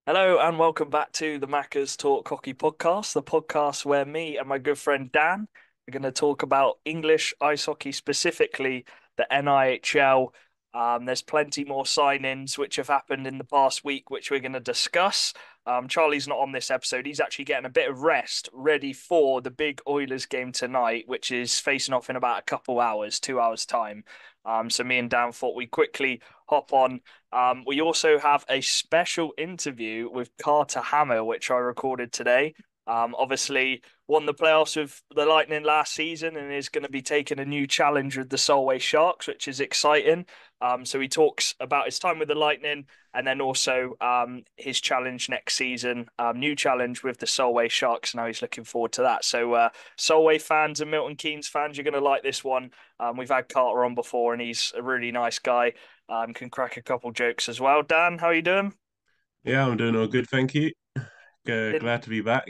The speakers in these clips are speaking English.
Hello and welcome back to the Macca's Talk Hockey podcast, the podcast where me and my good friend Dan are going to talk about English ice hockey, specifically the NIHL. There's plenty more sign-ins which have happened in the past week, which we're going to discuss. Charlie's not on this episode. He's actually getting a bit of rest, ready for the big Oilers game tonight, which is facing off in about a couple hours, 2 hours time. So me and Dan thought we'd quickly hop on. We also have a special interview with Carter Hamill, which I recorded today. Obviously, won the playoffs with the Lightning last season and is going to be taking a new challenge with the Solway Sharks, which is exciting. So he talks about his time with the Lightning and then also his challenge next season, new challenge with the Solway Sharks. Now he's looking forward to that. So, Solway fans and Milton Keynes fans, you're going to like this one. We've had Carter on before, and he's a really nice guy. Can crack a couple jokes as well. Dan, how you doing? Yeah, I'm doing all good, thank you. Been, Glad to be back.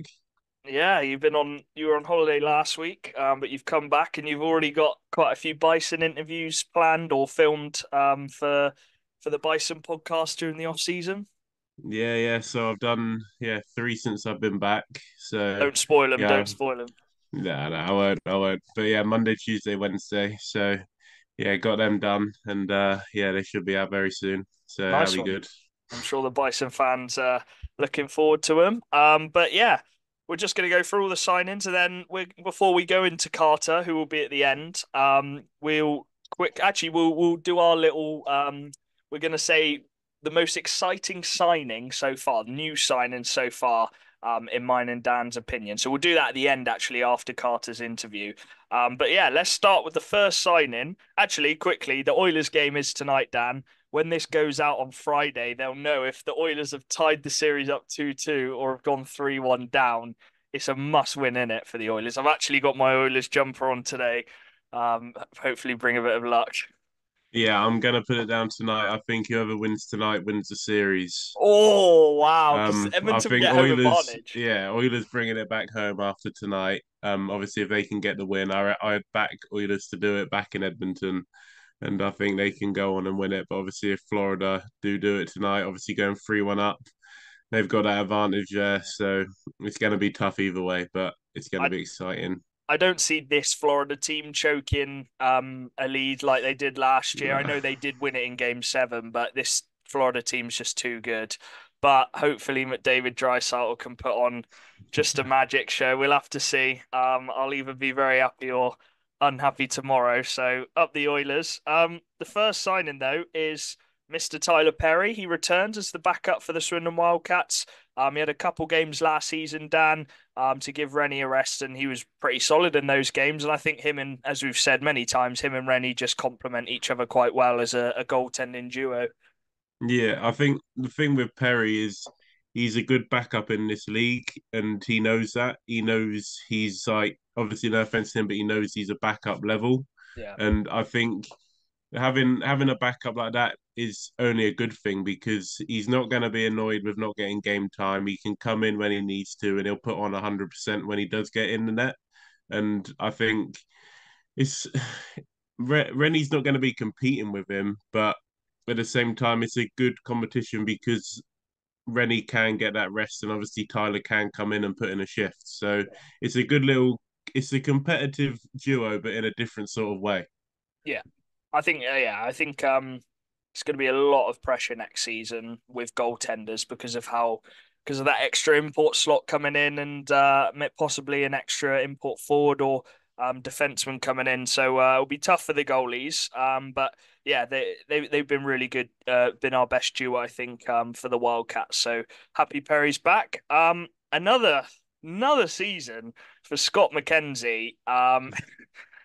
yeah, you were on holiday last week, but you've come back and you've already got quite a few Bison interviews planned or filmed for the Bison podcast during the off season. Yeah. So I've done three since I've been back. So Don't spoil them. yeah, Don't spoil them. no, I won't. But yeah, Monday, Tuesday, Wednesday. So yeah, got them done, and yeah, they should be out very soon. So that'll Nice be one. good. I'm sure the Bison fans are looking forward to him. But yeah, we're just going to go through all the signings, and then before we go into Carter, who will be at the end, we'll do our little we're going to say the most exciting signing so far, new signing so far. In mine and Dan's opinion. So we'll do that at the end, actually, after Carter's interview. But yeah, let's start with the first signing. Actually, quickly, the Oilers game is tonight, Dan. When this goes out on Friday, they'll know if the Oilers have tied the series up 2-2 or have gone 3-1 down. It's a must win in it for the Oilers. I've actually got my Oilers jumper on today. Hopefully bring a bit of luck. Yeah, I'm gonna put it down tonight. I think whoever wins tonight wins the series. Oh, wow. Because I Edmonton think get home Oilers, advantage. yeah, Oilers bringing it back home after tonight. Obviously if they can get the win, I'd back Oilers to do it back in Edmonton, and I think they can go on and win it. But obviously, if Florida do it tonight, obviously going 3-1 up, they've got that advantage there. So it's going to be tough either way, but it's going to I be exciting. I don't see this Florida team choking a lead like they did last year. I Nah. know they did win it in game seven, but this Florida team's just too good. But hopefully McDavid Draisaitl can put on just a magic show. We'll have to see. I'll either be very happy or unhappy tomorrow. So up the Oilers. The first signing though is Mr. Tyler Perry. He returns as the backup for the Swindon Wildcats. He had a couple games last season, Dan, to give Rennie a rest, and he was pretty solid in those games. And I think him and, as we've said many times, him and Rennie just complement each other quite well as a goaltending duo. Yeah, I think the thing with Perry is he's a good backup in this league, and he knows that. He knows he's like obviously no offense to him, but he knows he's a backup level, Yeah. and I think having a backup like that is only a good thing because he's not going to be annoyed with not getting game time. He can come in when he needs to, and he'll put on 100% when he does get in the net. And I think it's Rennie's not going to be competing with him, but at the same time, it's a good competition because Rennie can get that rest, and obviously Tyler can come in and put in a shift. So it's a good little, it's a competitive duo, but in a different sort of way. Yeah. I think it's going to be a lot of pressure next season with goaltenders because of that extra import slot coming in and possibly an extra import forward or defenseman coming in. So it'll be tough for the goalies. But yeah, they've been really good. Been our best duo, I think, for the Wildcats. So happy Perry's back. Another season for Scott McKenzie.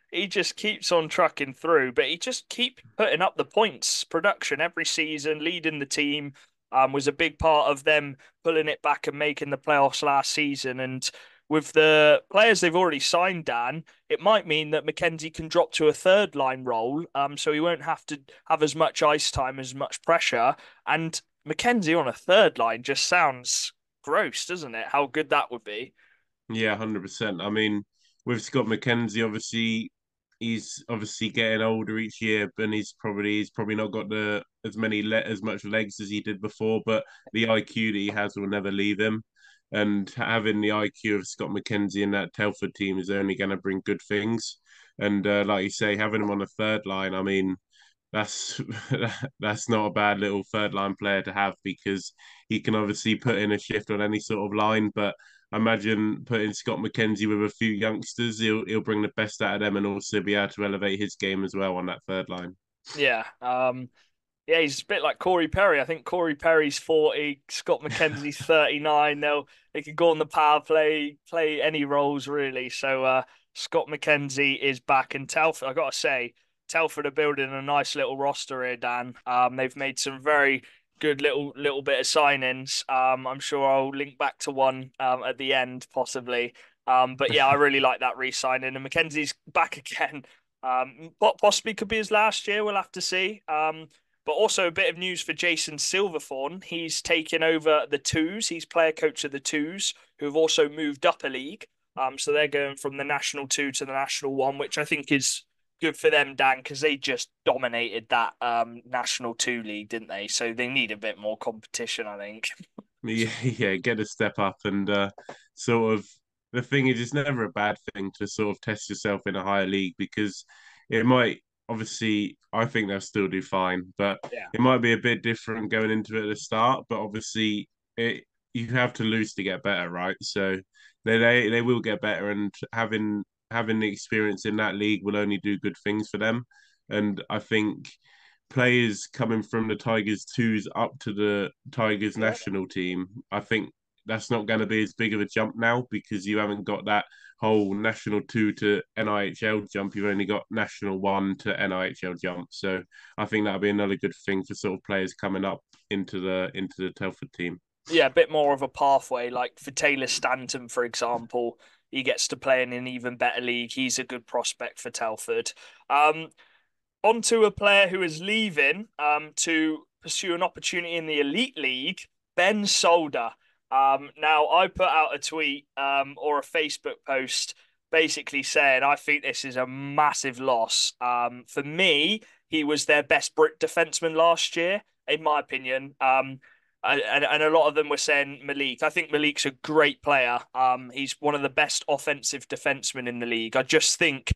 He just keeps on trucking through, but he just keep putting up the points production every season, leading the team. Was a big part of them pulling it back and making the playoffs last season. And with the players they've already signed, Dan, it might mean that McKenzie can drop to a third line role, so he won't have to have as much ice time, as much pressure. And McKenzie on a third line just sounds gross, doesn't it? How good that would be. Yeah, 100%. I mean, with Scott McKenzie, obviously. he's obviously getting older each year, and he's probably not got the as much legs as he did before. But the IQ that he has will never leave him, and having the IQ of Scott McKenzie in that Telford team is only going to bring good things. And like you say, having him on the third line, I mean, that's that's not a bad little third line player to have because he can obviously put in a shift on any sort of line. But I imagine putting Scott McKenzie with a few youngsters, he'll bring the best out of them and also be able to elevate his game as well on that third line. Yeah. Yeah, he's a bit like Corey Perry. I think Corey Perry's 40, Scott McKenzie's 39. They could go on the power play, play any roles really. So Scott McKenzie is back, and Telford. I gotta say, Telford are building a nice little roster here, Dan. They've made some very good little bit of signings. I'm sure I'll link back to one at the end possibly. But yeah, I really like that re-signing, and McKenzie's back again. What possibly could be his last year. We'll have to see. But also a bit of news for Jason Silverthorne. He's taken over the twos. He's player coach of the twos, who have also moved up a league. So they're going from the national two to the national one, which I think is good for them, Dan, because they just dominated that national two league, didn't they? So they need a bit more competition, I think. Yeah, yeah, get a step up and sort of the thing is it's never a bad thing to sort of test yourself in a higher league because it might obviously I think they'll still do fine, but Yeah. it might be a bit different going into it at the start, but obviously it you have to lose to get better, right? So they will get better and having the experience in that league will only do good things for them. And I think players coming from the Tigers twos up to the Tigers Yeah. national team, I think that's not going to be as big of a jump now because you haven't got that whole national two to NIHL jump. You've only got national one to NIHL jump. So I think that'll be another good thing for sort of players coming up into the Telford team. Yeah, a bit more of a pathway. Like for Taylor Stanton, for example, he gets to play in an even better league. He's a good prospect for Telford. Um, Onto a player who is leaving to pursue an opportunity in the Elite League, Ben Solder. Now, I put out a tweet or a Facebook post basically saying I think this is a massive loss. For me, he was their best Brit defenseman last year, in my opinion. And a lot of them were saying Malik. I think Malik's a great player. He's one of the best offensive defensemen in the league. I just think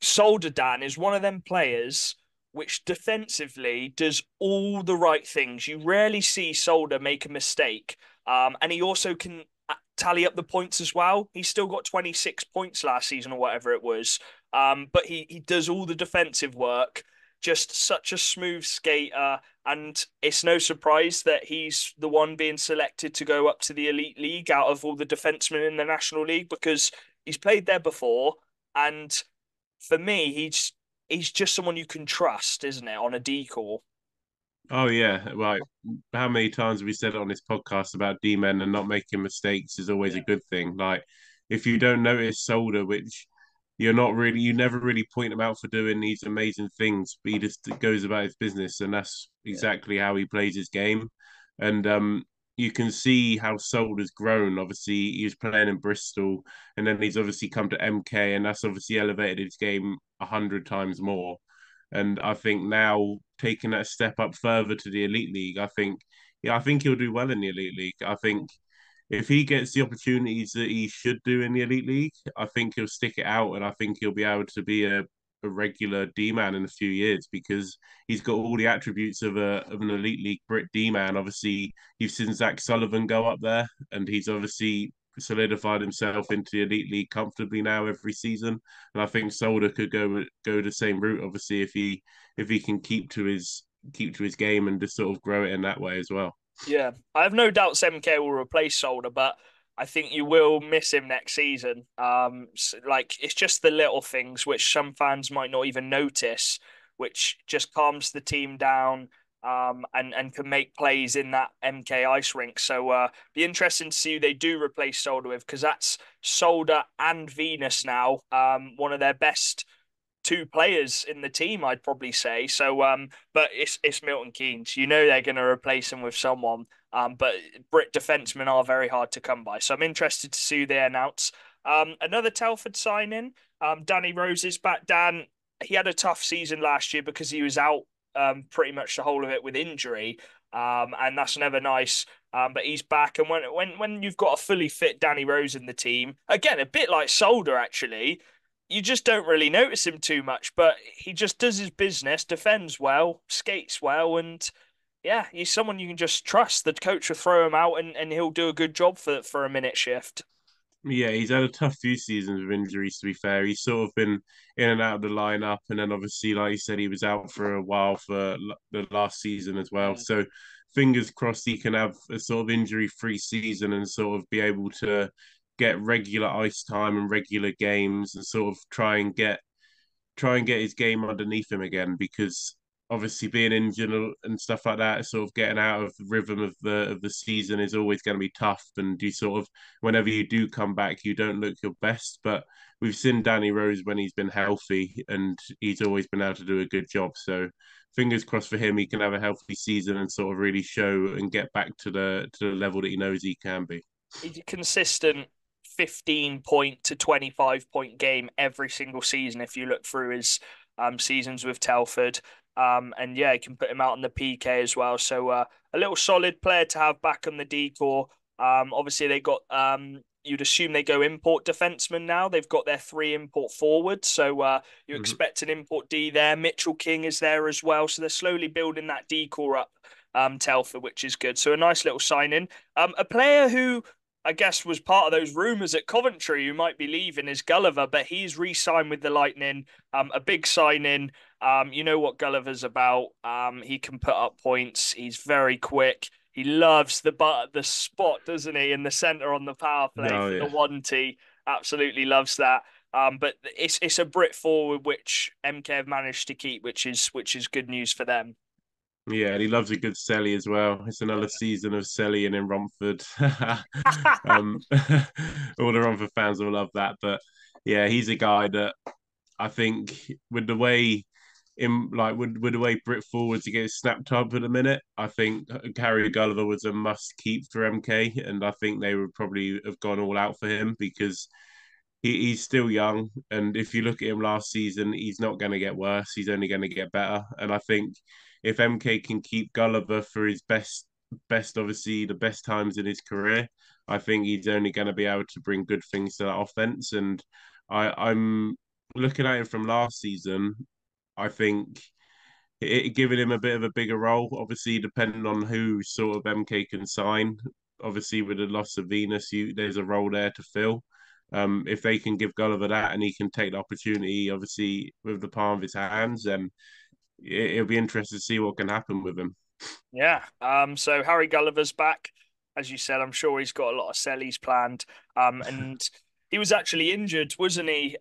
Soldadan is one of them players which defensively does all the right things. You rarely see Solder make a mistake. And he also can tally up the points as well. He's still got 26 points last season or whatever it was. But he does all the defensive work. Just such a smooth skater. And it's no surprise that he's the one being selected to go up to the Elite League out of all the defensemen in the National League because he's played there before. And for me, he's just someone you can trust, isn't it, on a decor? Oh yeah, right. How many times have we said on this podcast about D-men and not making mistakes is always a Yeah, good thing. Like if you don't notice Solder, which you never really point him out for doing these amazing things, but he just goes about his business, and that's yeah, exactly how he plays his game. And you can see how Solder's grown. Obviously, he was playing in Bristol, and then he's obviously come to MK, and that's obviously elevated his game 100 times more. And I think now taking that step up further to the Elite League, I think he'll do well in the Elite League. I think if he gets the opportunities that he should do in the Elite League, I think he'll stick it out and I think he'll be able to be a regular D man in a few years because he's got all the attributes of an Elite League Brit D man. Obviously, you've seen Zach Sullivan go up there and he's obviously solidified himself into the Elite League comfortably now every season. And I think Solder could go the same route, obviously, if he can keep to his game and just sort of grow it in that way as well. yeah. I have no doubts MK will replace Solder, but I think you will miss him next season. Like it's just the little things which some fans might not even notice, which just calms the team down. And can make plays in that MK ice rink. So be interesting to see who they do replace Solder with because that's Solder and Venus now. One of their best two players in the team, I'd probably say. So, but it's Milton Keynes. You know they're going to replace him with someone. But Brit defensemen are very hard to come by. So I'm interested to see who they announce. Another Telford signing, Danny Rose is back. Dan, he had a tough season last year because he was out pretty much the whole of it with injury, and that's never nice. But he's back, and when you've got a fully fit Danny Rose in the team, again a bit like Solder actually, you just don't really notice him too much. But he just does his business, defends well, skates well, and yeah, he's someone you can just trust. The coach will throw him out, and he'll do a good job for a minute shift. Yeah, he's had a tough few seasons with injuries, to be fair. He's sort of been in and out of the lineup. And then obviously, like you said, he was out for a while for the last season as well. Mm. So fingers crossed he can have a sort of injury-free season and sort of be able to get regular ice time and regular games and sort of try and get his game underneath him again because obviously being injured and stuff like that, sort of getting out of the rhythm of the season is always going to be tough. And you sort of whenever you do come back, you don't look your best. But we've seen Danny Rose when he's been healthy, and he's always been able to do a good job. So fingers crossed for him, he can have a healthy season and sort of really show and get back to the level that he knows he can be. He's a consistent 15 point to 25 point game every single season if you look through his seasons with Telford. And yeah, you can put him out on the PK as well. So a little solid player to have back on the decor. Obviously, they got you'd assume they go import defensemen now. They've got their three import forwards. So you Mhm. expect an import D there. Mitchell King is there as well. So they're slowly building that decor up, Telford, which is good. So a nice little signing. A player who I guess was part of those rumours at Coventry who might be leaving is Gulliver, but he's re-signed with the Lightning. A big signing. You know what Gulliver's about. He can put up points. He's very quick. He loves the spot, doesn't he, in the centre on the power play Oh for the yeah. one T. Absolutely loves that. But it's a Brit forward which MK have managed to keep, which is good news for them. Yeah, and he loves a good Selly as well. It's another season of Selly and in Romford. um, all the Romford fans will love that. But yeah, he's a guy that I think with the way with the way Brit forwards are getting snapped up at the minute, I think Harry Gulliver was a must keep for MK, and I think they would probably have gone all out for him because he's still young, and if you look at him last season, he's not going to get worse. He's only going to get better. And I think if MK can keep Gulliver for his best, obviously the best times in his career, I think he's only going to be able to bring good things to that offense. And I'm looking at him from last season. I think giving him a bit of a bigger role, obviously depending on who sort of MK can sign. Obviously, with the loss of Venus, there's a role there to fill. If they can give Gulliver that and he can take the opportunity, obviously with the palm of his hands, then it'll be interesting to see what can happen with him. Yeah. So Harry Gulliver's back. As you said, I'm sure he's got a lot of sellies planned. And he was actually injured, wasn't he?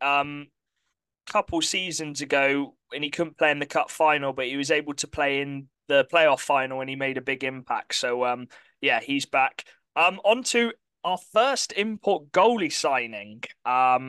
Couple seasons ago, and he couldn't play in the cup final, but he was able to play in the playoff final, and he made a big impact. So, yeah, he's back. On to our first import goalie signing. A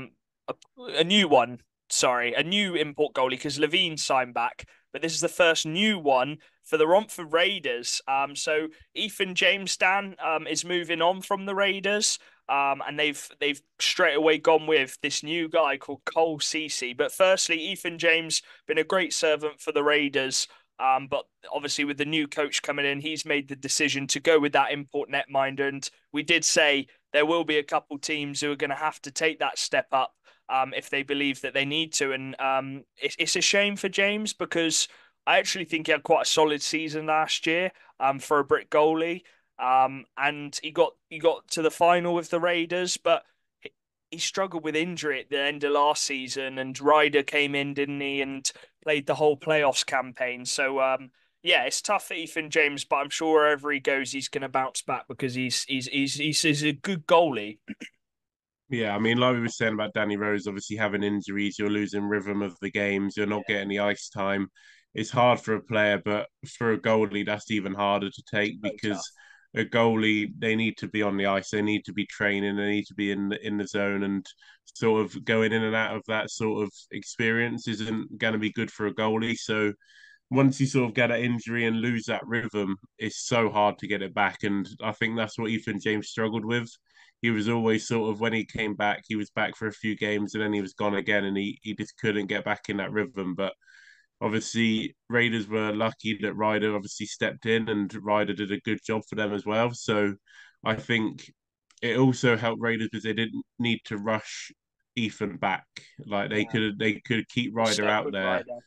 new one. Sorry, a new import goalie because Levine signed back, but this is the first new one for the Romford Raiders. So Ethan James Dan is moving on from the Raiders. And they've straight away gone with this new guy called Cole Cece. But firstly, Ethan James been a great servant for the Raiders. But obviously with the new coach coming in, he's made the decision to go with that import netminder. And we did say there will be a couple teams who are going to have to take that step up if they believe that they need to. And it's a shame for James because I actually think he had quite a solid season last year for a Brit goalie. And he got to the final with the Raiders, but he struggled with injury at the end of last season. And Ryder came in, didn't he, and played the whole playoffs campaign. So yeah, it's tough for Ethan James, but I'm sure wherever he goes, he's going to bounce back because he's a good goalie. Yeah, I mean, like we were saying about Danny Rose, obviously having injuries, you're losing rhythm of the games, you're not Yeah, getting the ice time. It's hard for a player, but for a goalie, that's even harder to take so tough. because a goalie, they need to be on the ice, they need to be training, they need to be in the zone, and sort of going in and out of that sort of experience isn't going to be good for a goalie. So once you sort of get an injury and lose that rhythm, it's so hard to get it back. And I think that's what Ethan James struggled with. he was always sort of when he came back, he was back for a few games and then he was gone again, and he just couldn't get back in that rhythm. But obviously, Raiders were lucky that Ryder obviously stepped in, and Ryder did a good job for them as well. So I think it also helped Raiders because they didn't need to rush Ethan back. Like Yeah, they could keep just Ryder stuck out with there Ryder.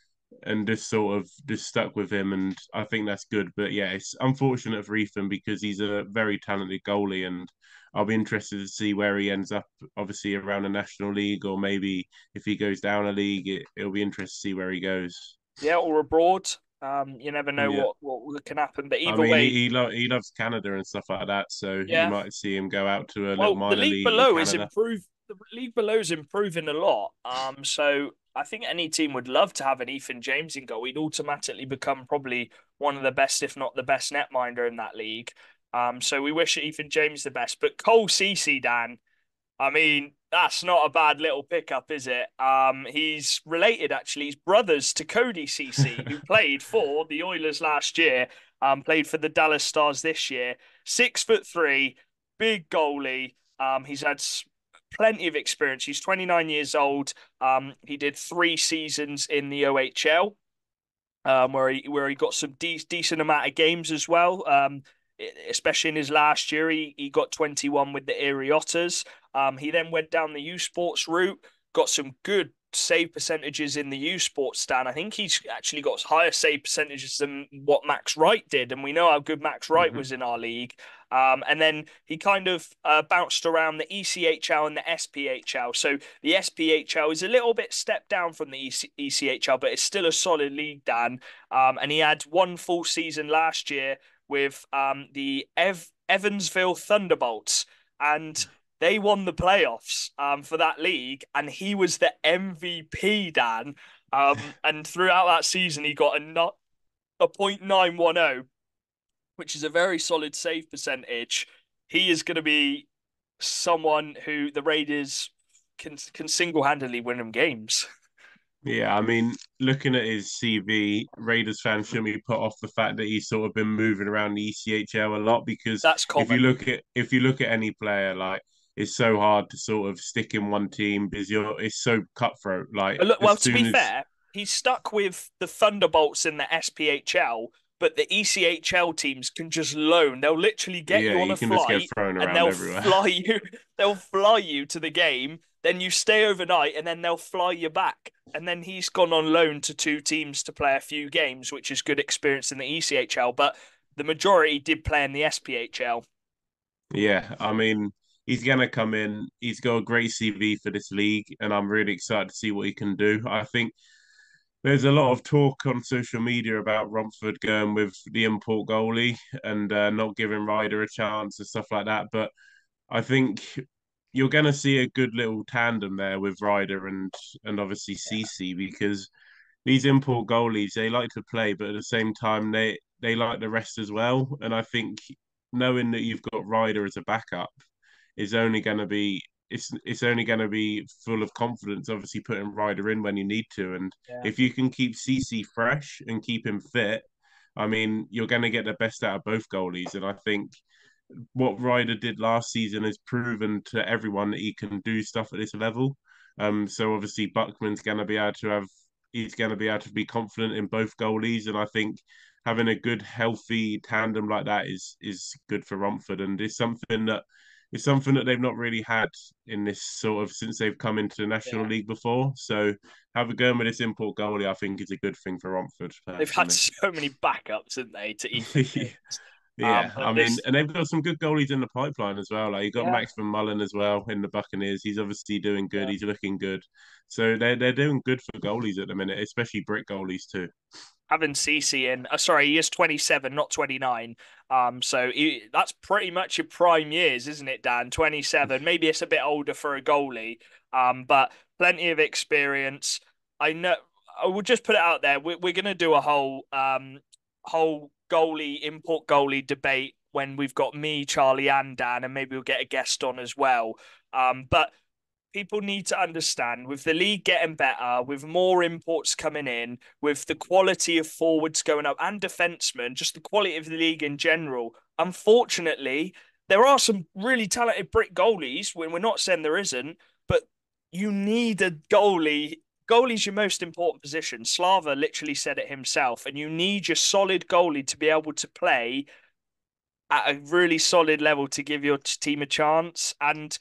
and just sort of just stuck with him, and I think that's good. But yeah, it's unfortunate for Ethan because he's a very talented goalie, and I'll be interested to see where he ends up. Obviously, around the National League, or maybe if he goes down a league, it'll be interesting to see where he goes. Yeah, or abroad. You never know Yeah, what can happen. But I either mean way, he loves Canada and stuff like that, so you yeah. might see him go out to a little Well, the minor league league in below is Canada. improved. The league below is improving a lot. So I think any team would love to have an Ethan James in goal. He'd automatically become probably one of the best, if not the best, netminder in that league. So we wish Ethan James the best. But Cole Cece, Dan, I mean, that's not a bad little pickup, is it? He's related actually. He's brothers to Cody CC, who played for the Oilers last year. Played for the Dallas Stars this year. 6'3", big goalie. He's had plenty of experience. He's 29 years old. He did 3 seasons in the OHL, where he got some decent amount of games as well. Especially in his last year, he got 21 with the Erie Otters. He then went down the U Sports route, got some good save percentages in the U Sports stand. I think he's actually got higher save percentages than what Max Wright did, and we know how good Max Wright Mhm. was in our league. And then he kind of bounced around the ECHL and the SPHL. So the SPHL is a little bit stepped down from the ECHL, but it's still a solid league, Dan. And he had one full season last year with the Evansville Thunderbolts, and they won the playoffs for that league, and he was the MVP, Dan. And throughout that season, he got a .910, which is a very solid save percentage. He is going to be someone who the Raiders can single handedly win them games. Yeah, I mean, looking at his CV, Raiders fans shouldn't be put off the fact that he's sort of been moving around the ECHL a lot because That's common. if you look at any player, like it's so hard to sort of stick in one team because it's so cutthroat. Like Look, well, as to be soon as fair, he's stuck with the Thunderbolts in the SPHL, but the ECHL teams can just loan. They'll literally get yeah, you on you a can just get flight thrown and around they'll everywhere. fly you. They'll fly you to the game. Then you stay overnight, and then they'll fly you back. And then he's gone on loan to 2 teams to play a few games, which is good experience in the ECHL. But the majority did play in the SPHL. Yeah, I mean, he's gonna come in. He's got a great CV for this league, and I'm really excited to see what he can do. I think there's a lot of talk on social media about Romford going with the import goalie and not giving Ryder a chance and stuff like that. But I think you're going to see a good little tandem there with Ryder and obviously CC because these import goalies they like to play, but at the same time they like the rest as well. And I think knowing that you've got Ryder as a backup is only going to be it's only going to be full of confidence. Obviously, putting Ryder in when you need to, and Yeah. if you can keep CC fresh and keep him fit, I mean, you're going to get the best out of both goalies. And I think what Ryder did last season has proven to everyone that he can do stuff at this level. So obviously Buckman's going to be able to have he's going to be able to be confident in both goalies, and I think having a good healthy tandem like that is good for Romford, and it's something that they've not really had in this sort of since they've come into the National Yeah. League before. So have a go with this import goalie, I think, is a good thing for Romford They've had personally. so many backups, haven't they, to Ethan James? Yeah, But I mean, this, and they've got some good goalies in the pipeline as well. Like you got yeah, Max van Mullen as well in the Buccaneers. He's obviously doing good. yeah. He's looking good. So they're doing good for goalies at the minute, especially brick goalies too. Having Cece in, sorry, he is 27, not 29. That's pretty much your prime years, isn't it, Dan? 27. Maybe it's a bit older for a goalie, but plenty of experience. I know. I will just put it out there. We're gonna do a whole goalie import goalie debate when we've got me, Charlie, and Dan, and maybe we'll get a guest on as well. But people need to understand with the league getting better, with more imports coming in, with the quality of forwards going up and defensemen, just the quality of the league in general. Unfortunately, there are some really talented Brit goalies. When we're not saying there isn't, but you need a goalie. Goalie's your most important position. Slava literally said it himself, and you need your solid goalie to be able to play at a really solid level to give your team a chance. And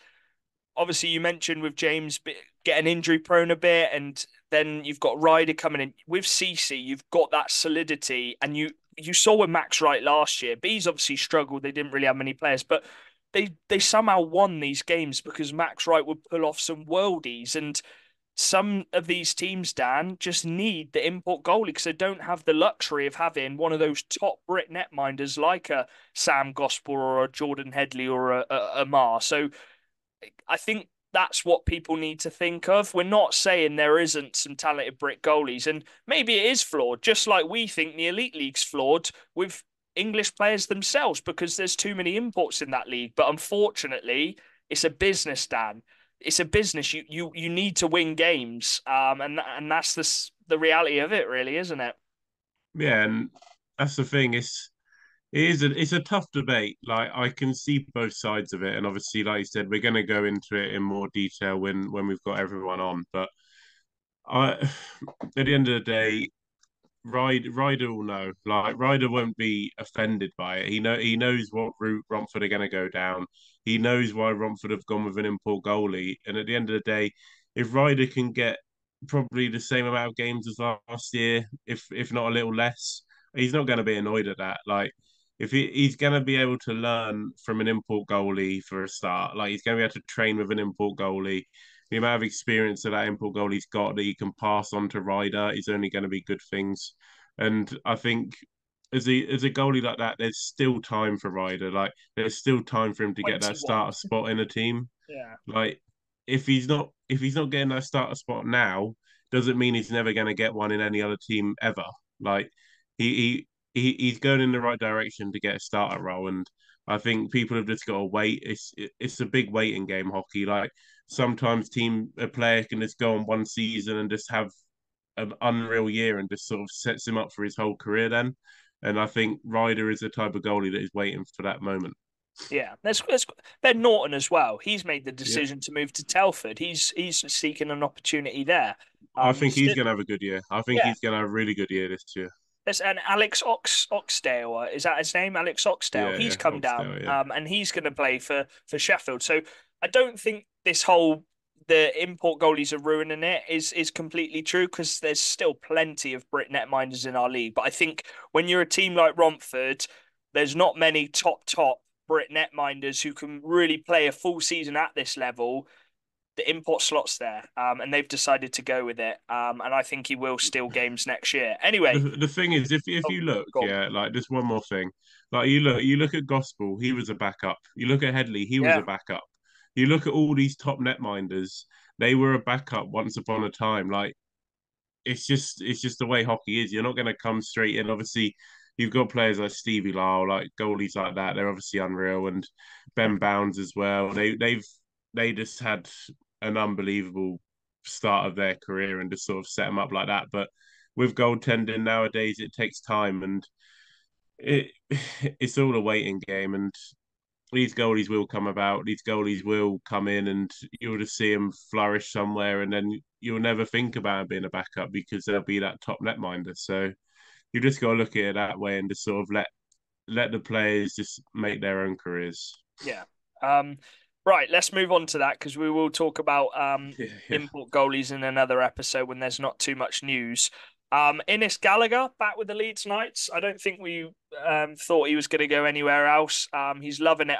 obviously, you mentioned with James getting injury prone a bit, and then you've got Ryder coming in with CC. You've got that solidity, and you saw with Max Wright last year. Bees obviously struggled; they didn't really have many players, but they somehow won these games because Max Wright would pull off some worldies. And some of these teams, Dan, just need the import goalie because they don't have the luxury of having one of those top Brit netminders like a Sam Gospel or a Jordan Headley or a Mar. So I think that's what people need to think of. We're not saying there isn't some talented Brit goalies, and maybe it is flawed, just like we think the Elite League's flawed with English players themselves because there's too many imports in that league. But unfortunately, it's a business, Dan. It's a business. You need to win games, and that's the reality of it, really, isn't it? Yeah, and that's the thing. It's a tough debate. Like I can see both sides of it, and obviously, like you said, we're going to go into it in more detail when we've got everyone on. But I, at the end of the day, Ryder will know. Like Ryder won't be offended by it. He knows what route Romford are going to go down. He knows why Romford have gone with an import goalie. And at the end of the day, if Ryder can get probably the same amount of games as last year, if not a little less, he's not going to be annoyed at that. Like if he's going to be able to learn from an import goalie for a start, like he's going to be able to train with an import goalie. The amount of experience that import goalie's got that he can pass on to Ryder is only going to be good things. And I think as a goalie like that, there's still time for Ryder. Like there's still time for him to get that 21. starter spot in a team. Yeah. Like if he's not getting that starter spot now, doesn't mean he's never going to get one in any other team ever. Like he's going in the right direction to get a starter role, and I think people have just got to wait. It's a big waiting game, hockey. Like sometimes a player can just go on one season and just have an unreal year and just sort of sets him up for his whole career then. And I think Ryder is the type of goalie that is waiting for that moment. Yeah, there's Ben Norton as well. He's made the Yeah. decision to move to Telford. He's seeking an opportunity there. I He's think he's still going to have a good year. I think yeah. he's going to have a really good year this year. There's an Alex Oxdale. Is that his name? Alex Oxdale. Yeah, He's yeah, come down, Oxdale, yeah. and he's going to play for Sheffield. So I don't think this whole the import goalies are ruining it is completely true because there's still plenty of Brit netminders in our league. But I think when you're a team like Romford, there's not many top Brit netminders who can really play a full season at this level. The import slots there, and they've decided to go with it. And I think he will steal games next year. The Anyway, the thing is, if oh, you look, go on. yeah, like just one more thing, like you look at Gospel, he was a backup. You look at Headley, he was a Yeah, backup. You look at all these top netminders, they were a backup once upon a time. Like it's just the way hockey is. You're not going to come straight in. Obviously, you've got players like Stevie Lau, like goalies like that. They're obviously unreal, and Ben Bounds as well. They just had an unbelievable start of their career and just sort of set them up like that. But with goaltending nowadays, it takes time and it it's all a waiting game. And these goalies will come about. These goalies will come in, and you'll just see them flourish somewhere, and then you'll never think about being a backup because they'll be that top netminder. So you just got to look at it that way and just sort of let the players just make their own careers. yeah. Um, right, let's move on to that because we will talk about Yeah, yeah. import goalies in another episode when there's not too much news. Innes Gallagher back with the Leeds Knights. I don't think we thought he was going to go anywhere else. He's loving it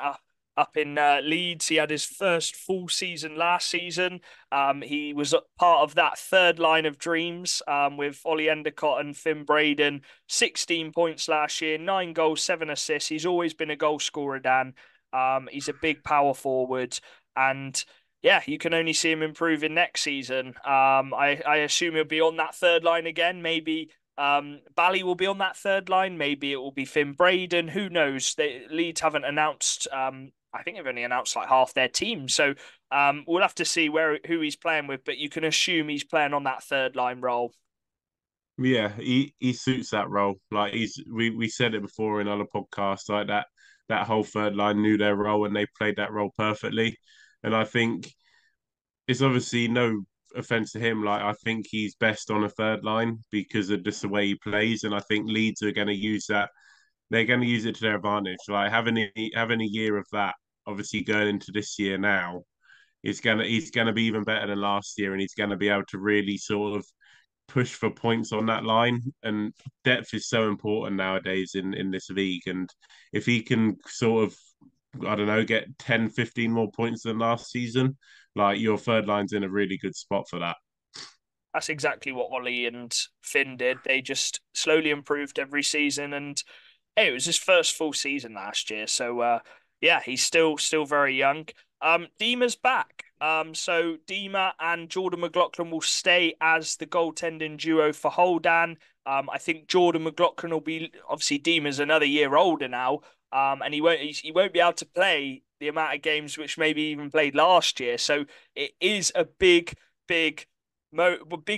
up in Leeds. He had his first full season last season. He was a part of that third line of dreams with Ollie Endicott and Finn Braden. 16 points last year, 9 goals, 7 assists. He's always been a goal scorer, Dan. He's a big power forward, and yeah, you can only see him improving next season. I assume he'll be on that third line again. Maybe Bally will be on that third line. Maybe it will be Finn Braden. Who knows? Leeds haven't announced. I think they've only announced like half their team, so we'll have to see who he's playing with. But you can assume he's playing on that third line role. Yeah, he suits that role. Like we said it before in other podcasts like that. that whole third line knew their role and they played that role perfectly. And I think it's obviously no offense to him. Like I think he's best on a third line because of just the way he plays, and I think Leeds are going to use that. They're going to use it to their advantage. Like having a year of that, obviously going into this year now, he's gonna be even better than last year, and he's going to be able to really sort of push for points on that line. And depth is so important nowadays in this league. And if he can sort of, I don't know, get 10, 15 more points than last season, like your third line's in a really good spot for that. That's exactly what Ollie and Finn did. They just slowly improved every season, and hey, it was his first full season last year. So yeah, he's still very young. Dima's back. So Dima and Jordan McLaughlin will stay as the goaltending duo for Holdan. I think Jordan McLaughlin will be obviously Dima's another year older now. And he won't be able to play the amount of games which maybe even played last year. So it is a big big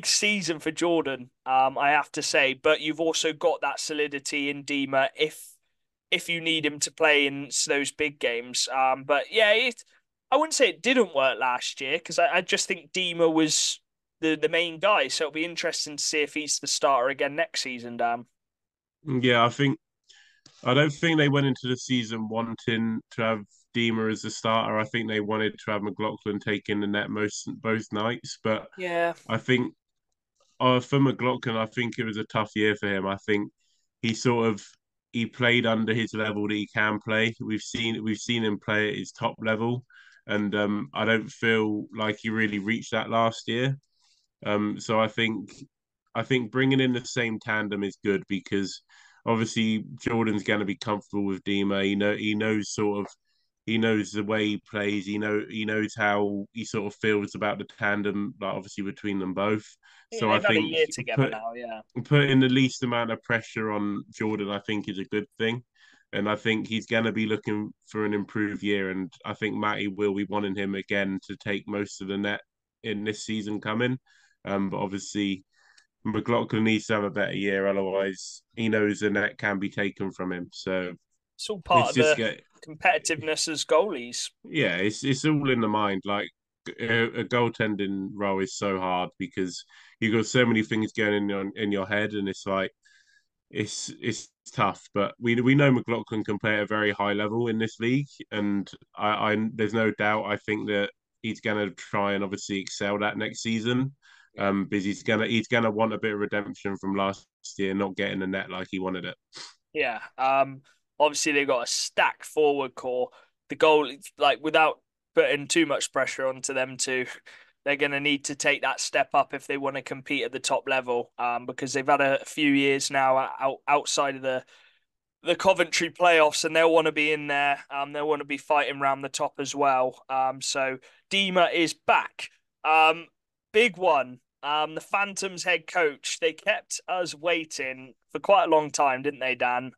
season for Jordan, I have to say. But you've also got that solidity in Dima if you need him to play in those big games. But yeah, I wouldn't say it didn't work last year because I just think Dima was the main guy. So it'll be interesting to see if he's the starter again next season, Dan. Yeah, I don't think they went into the season wanting to have Dima as a starter. I think they wanted to have McLaughlin taking the net most both nights. But Yeah, I think for McLaughlin, I think it was a tough year for him. I think he sort of he played under his level that he can play. We've seen him play at his top level, and I don't feel like he really reached that last year. So I think bringing in the same tandem is good because obviously Jordan's going to be comfortable with Dima. He knows the way he plays. He knows how he sort of feels about the tandem, like obviously between them both. yeah, So I they've had a think year together put now. Yeah, putting the least amount of pressure on Jordan, I think, is a good thing. And I think he's going to be looking for an improved year. And I think Matty will be wanting him again to take most of the net in this season coming. But obviously, McLaughlin needs to have a better year. Otherwise, he knows the net can be taken from him. So it's all part it's of just the get competitiveness as goalies. yeah, it's all in the mind. Like a goaltending role is so hard because you've got so many things going in your head, and it's like it's tough. But we know McLaughlin can play at a very high level in this league, and I there's no doubt. I think that he's going to try and obviously excel that next season. Yeah. Because he's gonna want a bit of redemption from last year, not getting the net like he wanted it. Yeah. Obviously they've got a stacked forward core. The goal, like without putting too much pressure onto them to, they're going to need to take that step up if they want to compete at the top level. Because they've had a few years now outside of the Coventry playoffs, and they'll want to be in there. They'll want to be fighting around the top as well. So Dima is back. Um, Big one. The Phantoms head coach. They kept us waiting for quite a long time, didn't they, Dan?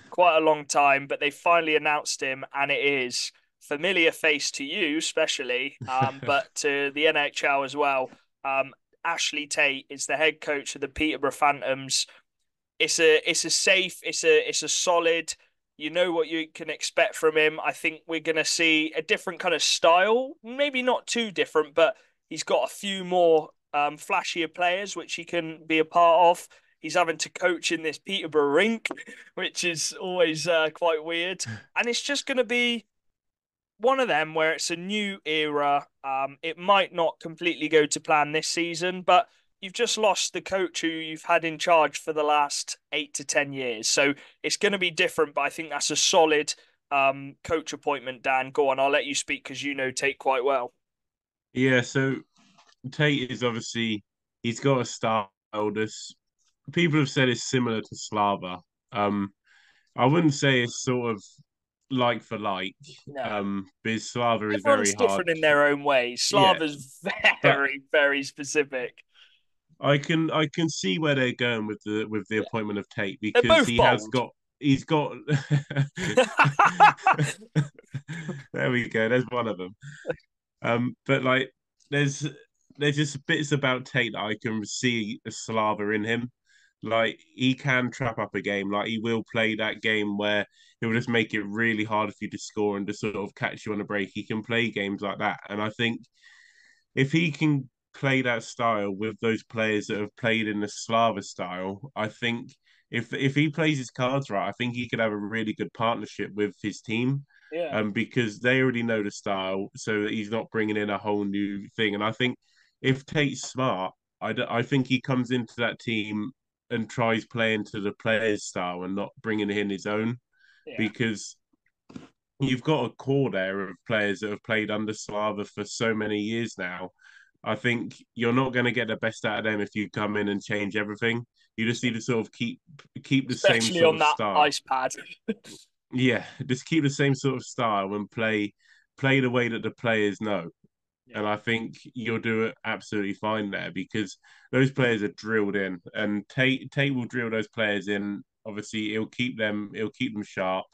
Quite a long time, but they finally announced him, and it is familiar face to you, especially, but to the NHL as well. Ashley Tate is the head coach of the Peterborough Phantoms. It's a safe, it's a solid. You know what you can expect from him. I think we're gonna see a different kind of style, maybe not too different, but he's got a few more flashier players which he can be a part of. He's having to coach in this Peterborough rink, which is always quite weird, and it's just gonna be one of them where it's a new era. It might not completely go to plan this season, but you've just lost the coach who you've had in charge for the last 8 to 10 years. So it's going to be different, but I think that's a solid coach appointment, Dan. Go on, I'll let you speak because you know Tate quite well. Yeah, so Tate is obviously he's got a style that's people have said is similar to Slava. Um, I wouldn't say it's sort of like for like, No, because Slava is very everyone's hard. different in their own way. Yeah, Slava's but very specific. I can see where they're going with the Yeah, appointment of Tate they're because both bold. he's got there we go. There's one of them. But like there's there's just bits about Tate that I can see a Slava in him. Like he can trap up a game. Like he will play that game where he'll just make it really hard for you to score and just sort of catch you on a break. He can play games like that, and I think if he can play that style with those players that have played in the Slava style, I think if he plays his cards right, I think he could have a really good partnership with his team. Yeah, Because they already know the style, so that he's not bringing in a whole new thing. And I think if Tate's smart, I think he comes into that team and tries playing to the player's style and not bringing in his own, yeah. because you've got a core there of players that have played under Slava for so many years now. I think you're not going to get the best out of them if you come in and change everything. You just need to sort of keep the same Especially sort on of that style. ice pad. Yeah, just keep the same sort of style and play the way that the players know. Yeah. And I think you'll do it absolutely fine there because those players are drilled in, and Tate will drill those players in. Obviously, he'll keep them sharp.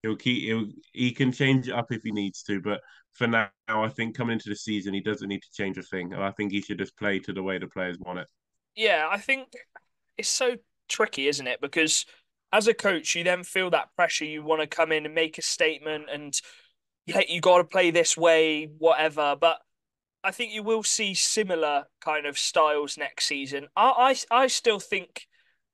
He can change it up if he needs to, but for now, I think coming into the season, he doesn't need to change a thing, and I think he should just play to the way the players want it. Yeah, I think it's so tricky, isn't it? Because as a coach, you then feel that pressure. You want to come in and make a statement, and yeah, you got to play this way, whatever. But I think you will see similar kind of styles next season. I still think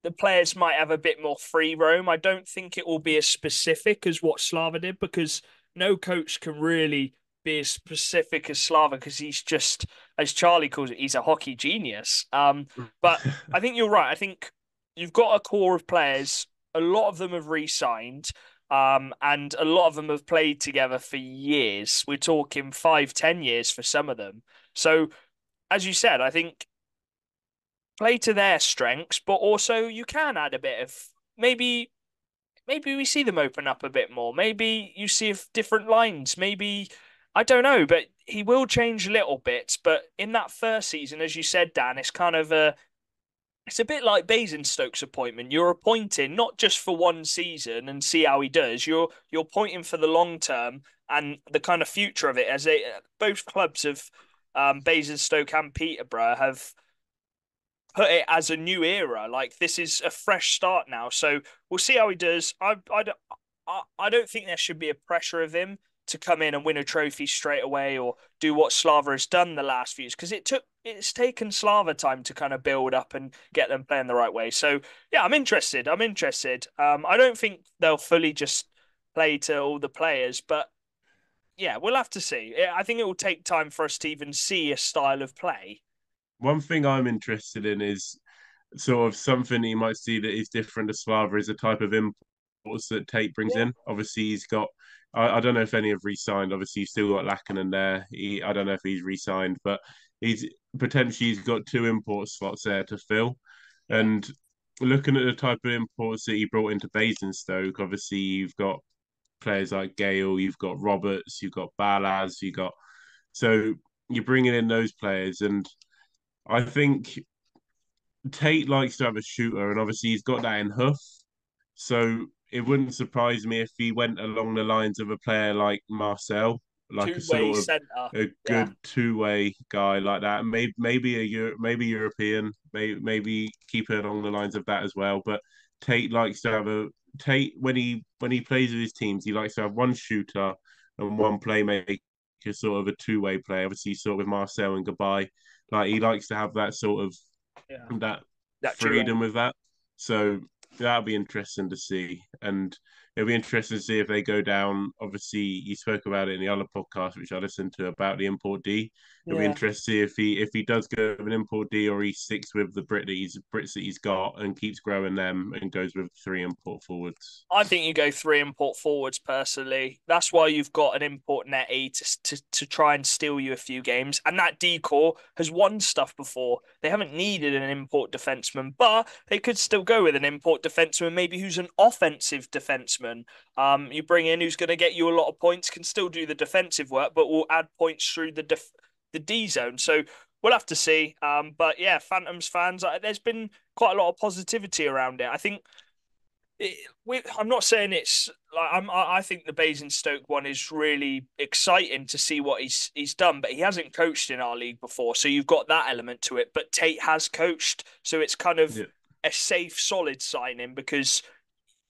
the players might have a bit more free roam. I don't think it will be as specific as what Slava did because no coach can really be as specific as Slava because he's just, as Charlie calls it, he's a hockey genius. But I think you're right. I think you've got a core of players. A lot of them have re-signed. And a lot of them have played together for years. We're talking 5, 10 years for some of them. So, as you said, I think play to their strengths, but also you can add a bit of maybe maybe we see them open up a bit more. Maybe you see different lines. Maybe I don't know, but he will change little bits. But in that first season, as you said, Dan, it's kind of a it's a bit like Basingstoke's appointment. You're appointing not just for one season and see how he does. You're appointing for the long term and the kind of future of it. As they both clubs of Basingstoke and Peterborough have put it as a new era. Like this is a fresh start now. So we'll see how he does. I don't think there should be a pressure of him to come in and win a trophy straight away or do what Slava has done the last few years because it's taken Slava time to kind of build up and get them playing the right way. So yeah, I'm interested. I'm interested. I don't think they'll fully just play to all the players, but yeah, we'll have to see. I think it will take time for us to even see a style of play. One thing I'm interested in is sort of something that you might see that is different to Slava is the type of imports that Tate brings Yeah, in. Obviously, he's got. I don't know if any have re-signed. Obviously, he's still got Lackinen there. I don't know if he's re-signed, but he's potentially he's got two import slots there to fill. yeah, And looking at the type of imports that he brought into Basingstoke, obviously you've got players like Gale, you've got Roberts, you've got Balaz, you've got so you're bringing in those players, and I think Tate likes to have a shooter, and obviously he's got that in Huff. So it wouldn't surprise me if he went along the lines of a player like Marcel, like a two-way sort of centre. a Yeah, good two-way guy like that. Maybe European, maybe keep it along the lines of that as well. But Tate likes to have a Tate when he plays with his teams, he likes to have one shooter and one playmaker, sort of a two-way play. Obviously, sort of with Marcel and Goodbye, like he likes to have that sort of yeah, that that duo. freedom with that. So that'll be interesting to see. And it'll be interesting to see if they go down. Obviously, you spoke about it in the other podcast, which I listened to about the import D. It'll be Yeah. interesting to see if he does go with an import D or he sticks with the Brits that he's got and keeps growing them and goes with three import forwards. I think you go three import forwards personally. That's why you've got an import net E to try and steal you a few games. And that decor has won stuff before. They haven't needed an import defenseman, but they could still go with an import defenseman, maybe who's an offensive defenseman. You bring in who's going to get you a lot of points, can still do the defensive work, but will add points through the D zone. So we'll have to see. But yeah, Phantoms fans, there's been quite a lot of positivity around it. I think I'm not saying it's like I think the Basingstoke one is really exciting to see what he's done, but he hasn't coached in our league before, so you've got that element to it. But Tate has coached, so it's kind of Yeah. a safe, solid signing because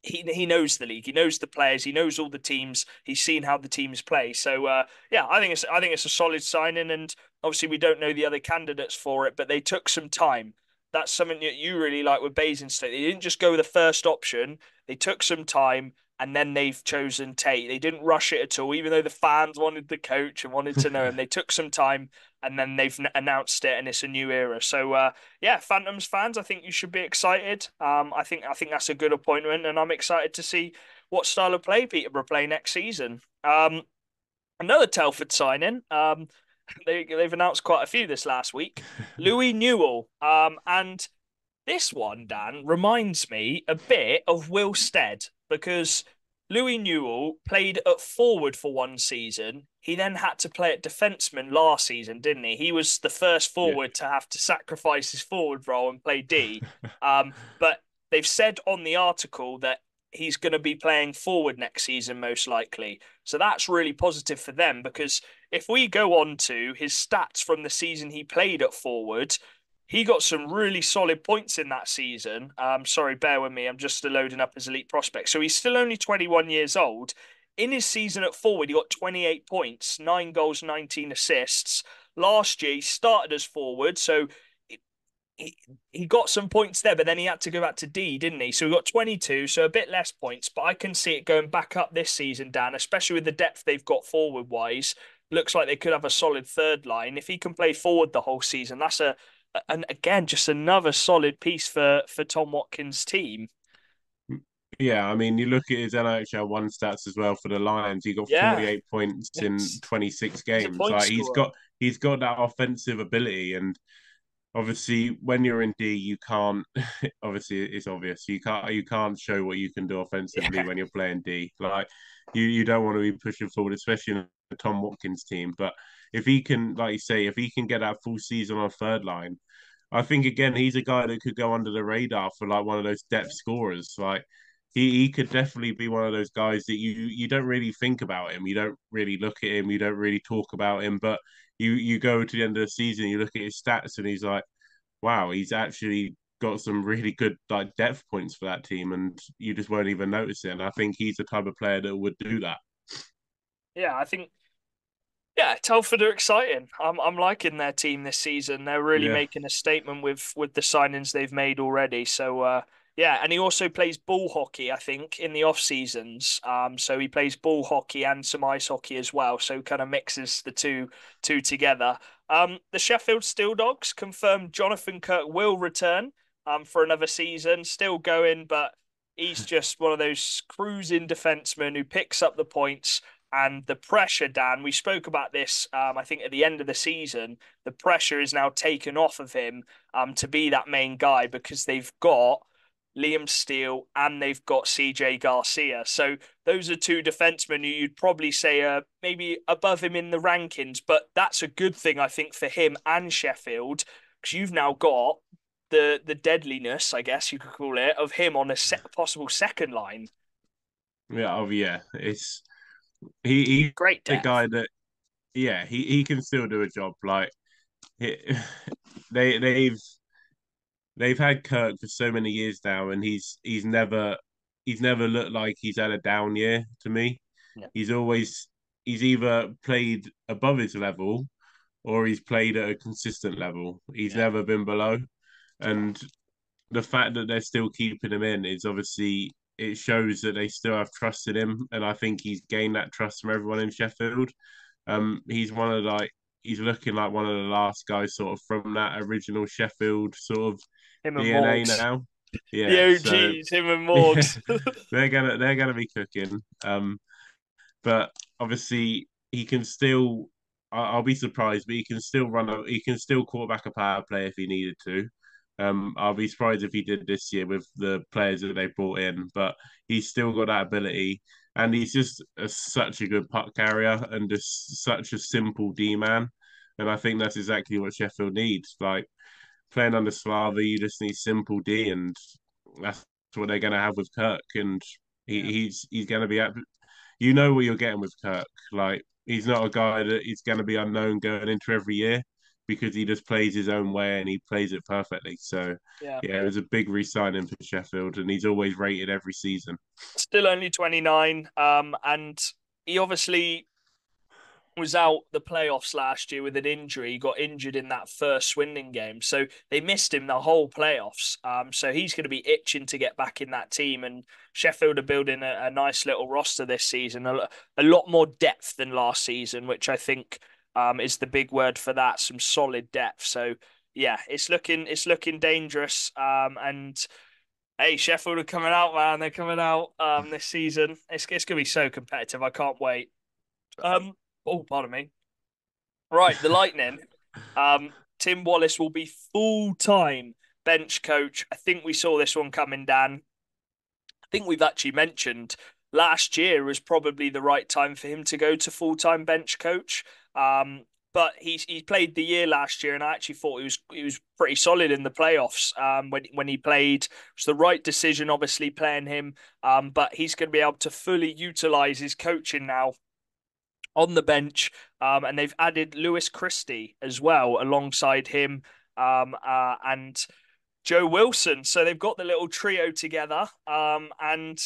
he knows the league, he knows the players, he knows all the teams, he's seen how the teams play. So yeah, I think it's a solid signing, and obviously we don't know the other candidates for it, but they took some time. That's something that you really like with Basingstoke. They didn't just go with the first option; they took some time, and then they've chosen Tate. They didn't rush it at all, even though the fans wanted the coach and wanted to know him. They took some time, and then they've announced it, and it's a new era. So yeah, Phantoms fans, I think you should be excited. I think that's a good appointment, and I'm excited to see what style of play Peterborough play next season. Another Telford signing. They've announced quite a few this last week. Louis Newell. And this one, Dan, reminds me a bit of Will Stead because Louis Newell played at forward for one season. He then had to play at defenseman last season, didn't he? He was the first Yeah. forward to have to sacrifice his forward role and play D. But they've said on the article that he's going to be playing forward next season, most likely. So that's really positive for them because if we go on to his stats from the season he played at forward, he got some really solid points in that season. Sorry, bear with me. I'm just loading up his elite prospect. So he's still only 21 years old. In his season at forward, he got 28 points, 9 goals, 19 assists. Last year, he started as forward, so he, he got some points there, but then he had to go back to D, didn't he? So he got 22, so a bit less points. But I can see it going back up this season, Dan, especially with the depth they've got forward wise. Looks like they could have a solid third line. If he can play forward the whole season, that's and again, just another solid piece for Tom Watkins' team. Yeah, I mean, you look at his NIHL one stats as well for the Lions. He got Yeah, 48 points in yes, 26 he's a games. point Like scorer. he's got that offensive ability, and obviously when you're in D, you can't. Obviously, it's obvious you can't show what you can do offensively Yeah, when you're playing D. Like you don't want to be pushing forward, especially in the Tom Watkins team. But if he can, like you say, if he can get that full season on third line, I think again he's a guy that could go under the radar for like one of those depth scorers. Like he could definitely be one of those guys that you don't really think about him. You don't really look at him. You don't really talk about him. But you go to the end of the season, you look at his stats, and he's like, wow, he's actually got some really good like depth points for that team, and you just won't even notice it. And I think he's the type of player that would do that. yeah, I think yeah, Telford are exciting. I'm liking their team this season. They're really Yeah. making a statement with the signings they've made already. So yeah, and he also plays ball hockey, I think, in the off seasons. So he plays ball hockey and some ice hockey as well. So kind of mixes the two together. The Sheffield Steel Dogs confirmed Jonathan Kirk will return for another season. Still going, but he's just one of those cruising defensemen who picks up the points and the pressure, Dan, we spoke about this, I think, at the end of the season. The pressure is now taken off of him to be that main guy because they've got Liam Steele and they've got CJ Garcia. So those are two defensemen who you'd probably say are maybe above him in the rankings, but that's a good thing, I think, for him and Sheffield because you've now got the deadliness, I guess you could call it, of him on a possible second line. Yeah, oh yeah. He's Great the guy depth. that yeah, he can still do a job. Like he, they they've had Kirk for so many years now, and he's never looked like he's had a down year to me. Yeah. He's always he's either played above his level or he's played at a consistent level. He's Yeah. never been below. And the fact that they're still keeping him in is obviously it shows that they still have trust in him, and I think he's gained that trust from everyone in Sheffield. He's one of like he's looking like one of the last guys sort of from that original Sheffield sort of Him and DNA Morgs. now. The Yeah, so OGs, him and yeah, Morgs. they're gonna be cooking. But obviously he can still. I'll be surprised, but he can still he can still quarterback a power play if he needed to. I'll be surprised if he did this year with the players that they brought in, but he's still got that ability, and he's just such a good puck carrier and just such a simple D man, and I think that's exactly what Sheffield needs. Like playing under Slava, you just need simple D, and that's what they're going to have with Kirk, and Yeah. he's going to be you know what you're getting with Kirk. Like he's not a guy that is going to be unknown going into every year. because he just plays his own way and he plays it perfectly. So Yeah. yeah, it was a big re-signing for Sheffield, and he's always rated every season. Still only 29. And he obviously was out the playoffs last year with an injury. He got injured in that first Swindon game, so they missed him the whole playoffs. So he's going to be itching to get back in that team. And Sheffield are building a nice little roster this season, a lot more depth than last season, which I think is the big word for that. Some solid depth. So yeah, it's looking dangerous. And hey, Sheffield are coming out, man. They're coming out this season. It's going to be so competitive. I can't wait. Um, oh, pardon me. Right, the Lightning. Tim Wallace will be full-time bench coach. I think we saw this one coming, Dan. I think we've actually mentioned last year was probably the right time for him to go to full-time bench coach. But he played the year last year, and I actually thought he was pretty solid in the playoffs. When he played, it was the right decision, obviously playing him. But he's going to be able to fully utilize his coaching now on the bench, and they've added Lewis Christie as well alongside him, and Joe Wilson. So they've got the little trio together, and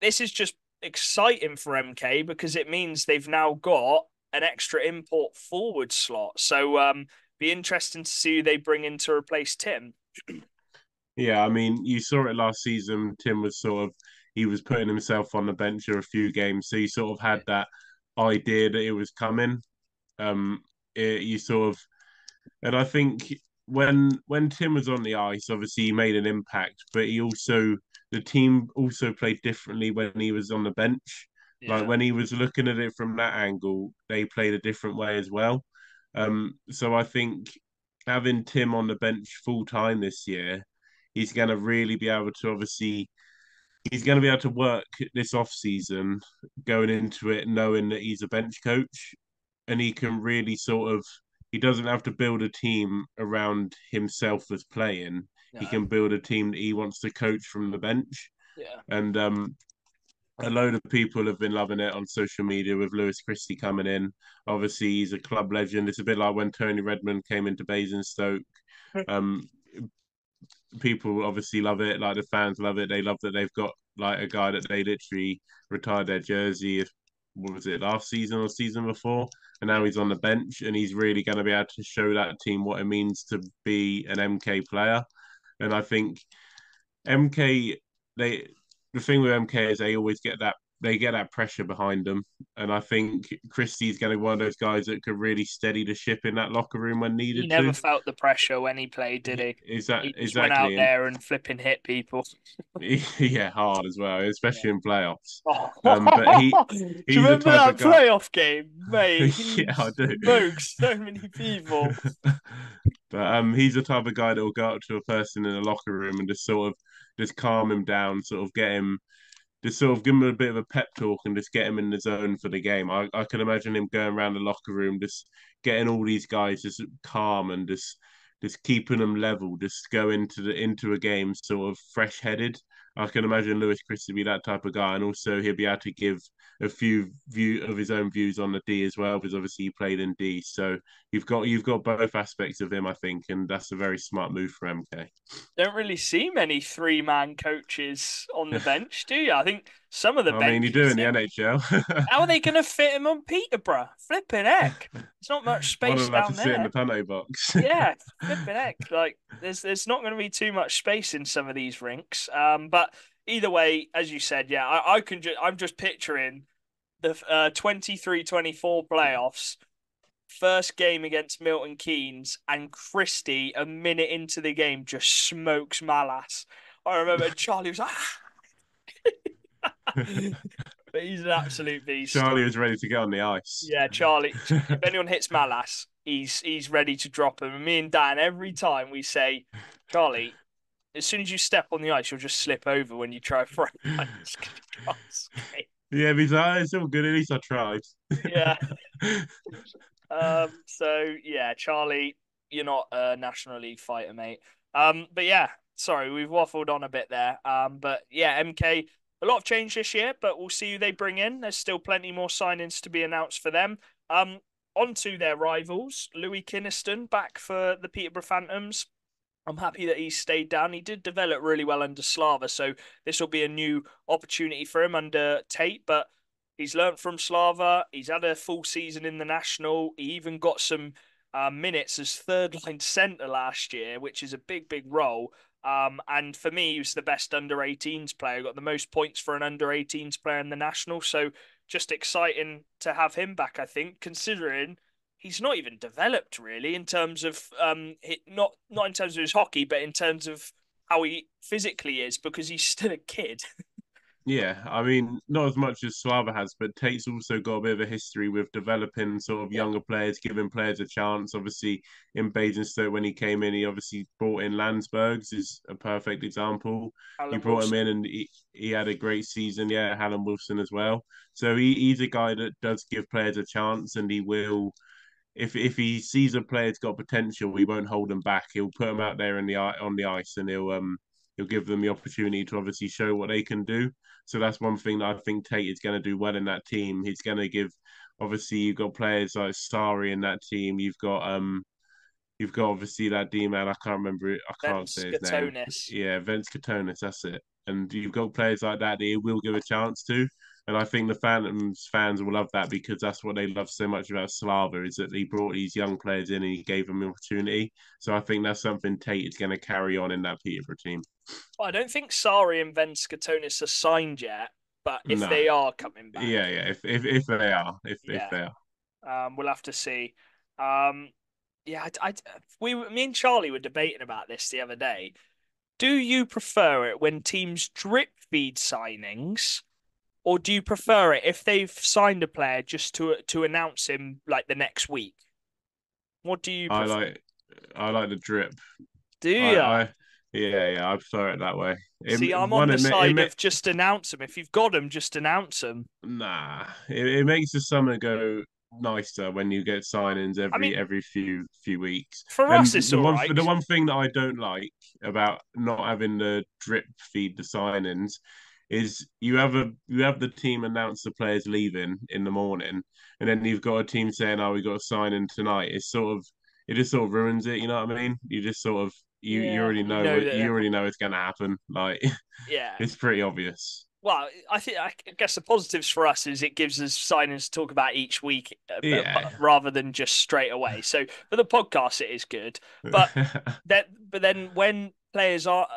this is just exciting for MK because it means they've now got an extra import forward slot. So be interesting to see who they bring in to replace Tim. Yeah, I mean, you saw it last season. Tim was sort of he was putting himself on the bench for a few games, so you sort of had that idea that it was coming. You sort of, and I think when Tim was on the ice, obviously he made an impact, but he also the team also played differently when he was on the bench. Like Yeah, when he was looking at it from that angle, they played a different way as well. So I think having Tim on the bench full time this year, he's going to really be able to obviously he's going to be able to work this off season going into it knowing that he's a bench coach and he can really sort of he doesn't have to build a team around himself as playing. He no, can build a team that he wants to coach from the bench. yeah. And a load of people have been loving it on social media with Lewis Christie coming in. Obviously, he's a club legend. It's a bit like when Tony Redmond came into Basingstoke. Um, People obviously love it. Like the fans love it. They love that they've got like a guy that they literally retired their jersey. What was it, last season or season before? And now Yeah. he's on the bench, and he's really going to be able to show that team what it means to be an MK player. And I think MK, they the thing with MK is they get that pressure behind them, and I think Christie's going to be one of those guys that could really steady the ship in that locker room when He needed never to. felt the pressure when he played, did he? Is that He just went out exactly? And there and flipping hit people. yeah, hard as well, Yeah. especially in playoffs. But Do you he's the remember type that of guy. playoff game, mate? He Yeah, I do. smoked so many people. But he's the type of guy that will go up to a person in a locker room and just sort of just calm him down, sort of get him just sort of give him a bit of a pep talk and just get him in the zone for the game. I can imagine him going around the locker room, just getting all these guys just calm and just keeping them level, just go into a game sort of fresh headed. I can imagine Lewis Chris to be that type of guy, and also he'll be able to give a few view of his own views on the D as well, because obviously he played in D. So you've got both aspects of him, I think, and that's a very smart move for MK. Don't really see many three-man coaches on the bench, do you? I think some of the I mean, you do benches, in the NHL. how are they going to fit him on Peterborough? Flipping heck. There's not much One space of them have to down sit in the there. penalty box. Yeah, flipping heck. Like there's not going to be too much space in some of these rinks. But either way, as you said, yeah, I'm just picturing the 23-24 playoffs, first game against Milton Keynes, and Christie a minute into the game just smokes Malas. I remember Charlie was like, but he's an absolute beast. Charlie was ready to get on the ice. Yeah, Charlie. If anyone hits Malas, he's ready to drop him. And me and Dan, every time we say, Charlie, as soon as you step on the ice, you'll just slip over when you try for ice. Yeah, but he's like, "Oh, it's all good. At least I tried." Yeah. So yeah, Charlie, you're not a National League fighter, mate. But yeah, sorry, we've waffled on a bit there. But yeah, MK, a lot of change this year, but we'll see who they bring in. There's still plenty more signings to be announced for them. On to their rivals, Louis Kinniston back for the Peterborough Phantoms. I'm happy that he stayed down. He did develop really well under Slava, so this will be a new opportunity for him under Tate. But he's learnt from Slava. He's had a full season in the national. He even got some minutes as third line centre last year, which is a big, big role. And for me, he was the best under 18s player. Got the most points for an under 18s player in the national. So just exciting to have him back, I think, considering he's not even developed really in terms of not in terms of his hockey, but in terms of how he physically is because he's still a kid. Yeah, I mean, not as much as Slava has, but Tate's also got a bit of a history with developing sort of Yeah, younger players, giving players a chance. Obviously, in Basingstoke, when he came in, he obviously brought in Landsbergs, is a perfect example. He Alan brought him Wilson. in and he had a great season. Yeah, Alan Wilson as well. So he's a guy that does give players a chance and he will if he sees a player's got potential, he won't hold them back. He'll put them out there in the on the ice, and he'll give them the opportunity to obviously show what they can do. So that's one thing that I think Tate is going to do well in that team. He's going to give. Obviously, you've got players like Sari in that team. You've got obviously that D man. I can't remember it. I can't Vince say his name. Gatonis. Yeah, Vince Katonis. That's it. And you've got players like that he will give a chance to. And I think the Phantoms fans will love that because that's what they love so much about Slava is that he brought these young players in and he gave them the opportunity. So I think that's something Tate is going to carry on in that Peterborough team. Well, I don't think Sari and Vince Gatonis are signed yet, but if No, they are coming yeah, back, yeah. If they are, if yeah, they are, we'll have to see. Um, yeah, me and Charlie were debating about this the other day. Do you prefer it when teams drip feed signings? Or do you prefer it if they've signed a player just to announce him like the next week? What do you I prefer? like I like the drip. Do I you? I yeah, I prefer it that way. See, I'm on One the it side may, of just announce them. If you've got them, just announce them. Nah, it makes the summer go nicer when you get signings I mean, every few weeks. for us, And it's all right. the one thing that I don't like about not having the drip feed the signings is you have the team announce the players leaving in the morning, and then you've got a team saying, "Oh, we got a signing tonight." It just sort of ruins it. You know what I mean? You just sort of Yeah, you know that you they're already probably know it's going to happen. Like yeah. it's pretty obvious. Well, I guess the positives for us is it gives us signings to talk about each week, Yeah. rather than just straight away. So for the podcast, it is good. But but then when players are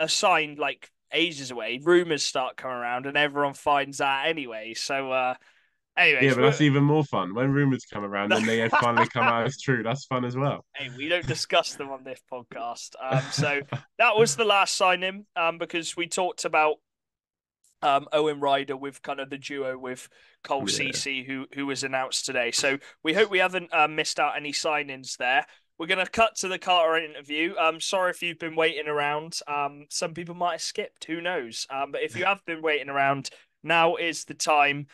signed like ages away, rumors start coming around, and everyone finds out anyway. So, Yeah, anyways, but that's even more fun. When rumors come around and they hey, finally come out as true, that's fun as well. we don't discuss them on this podcast. So that was the last signing. Because we talked about Owen Ryder with kind of the duo with Cole Yeah. Cece who was announced today. So we hope we haven't missed out any signings there. We're gonna cut to the Carter interview. Sorry if you've been waiting around. Some people might have skipped. Who knows? But if you have been waiting around, now is the time.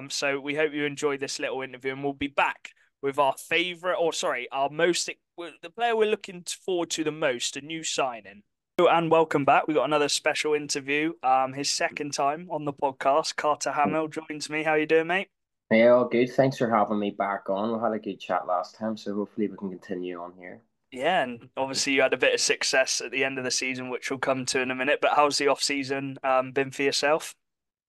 So we hope you enjoy this little interview, and we'll be back with our favorite, or sorry, our most the player we're looking forward to the most, a new signing. And welcome back. We got another special interview. His second time on the podcast. Carter Hamill joins me. How you doing, mate? Yeah, all good. Thanks for having me back on. We had a good chat last time, so hopefully we can continue on here. Yeah, and obviously you had a bit of success at the end of the season, which we'll come to in a minute. But how's the off season been for yourself?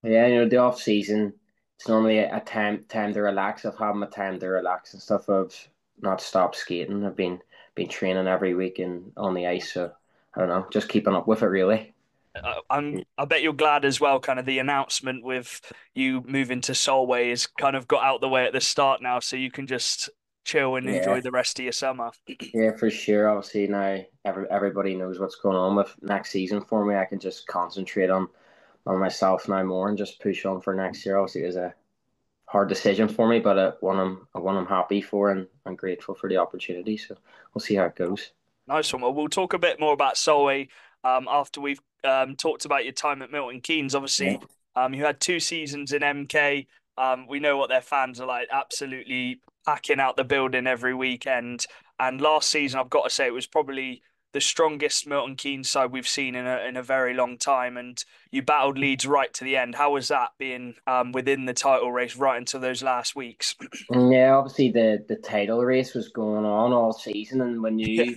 Yeah, the off season, it's normally a time to relax. I've had my time to relax and stuff. I've not stopped skating. I've been training every week and on the ice, so I don't know, just keeping up with it really. I bet you're glad as well. Kind of the announcement with you moving to Solway has kind of got out the way at the start now, so you can just chill and enjoy Yeah, the rest of your summer. yeah, for sure. Obviously now everybody knows what's going on with next season for me. I can just concentrate on myself now more and just push on for next year. Obviously, it was a hard decision for me, but one I'm happy for and I'm grateful for the opportunity. So we'll see how it goes. Nice one. Well, we'll talk a bit more about Solway after we've talked about your time at Milton Keynes. Yeah, Obviously, you had 2 seasons in MK. We know what their fans are like, absolutely packing out the building every weekend. And last season, I've got to say, it was probably the strongest Milton Keynes side we've seen in a very long time, and you battled Leeds right to the end. How was that being within the title race right until those last weeks? Yeah, obviously the title race was going on all season, and when Yeah,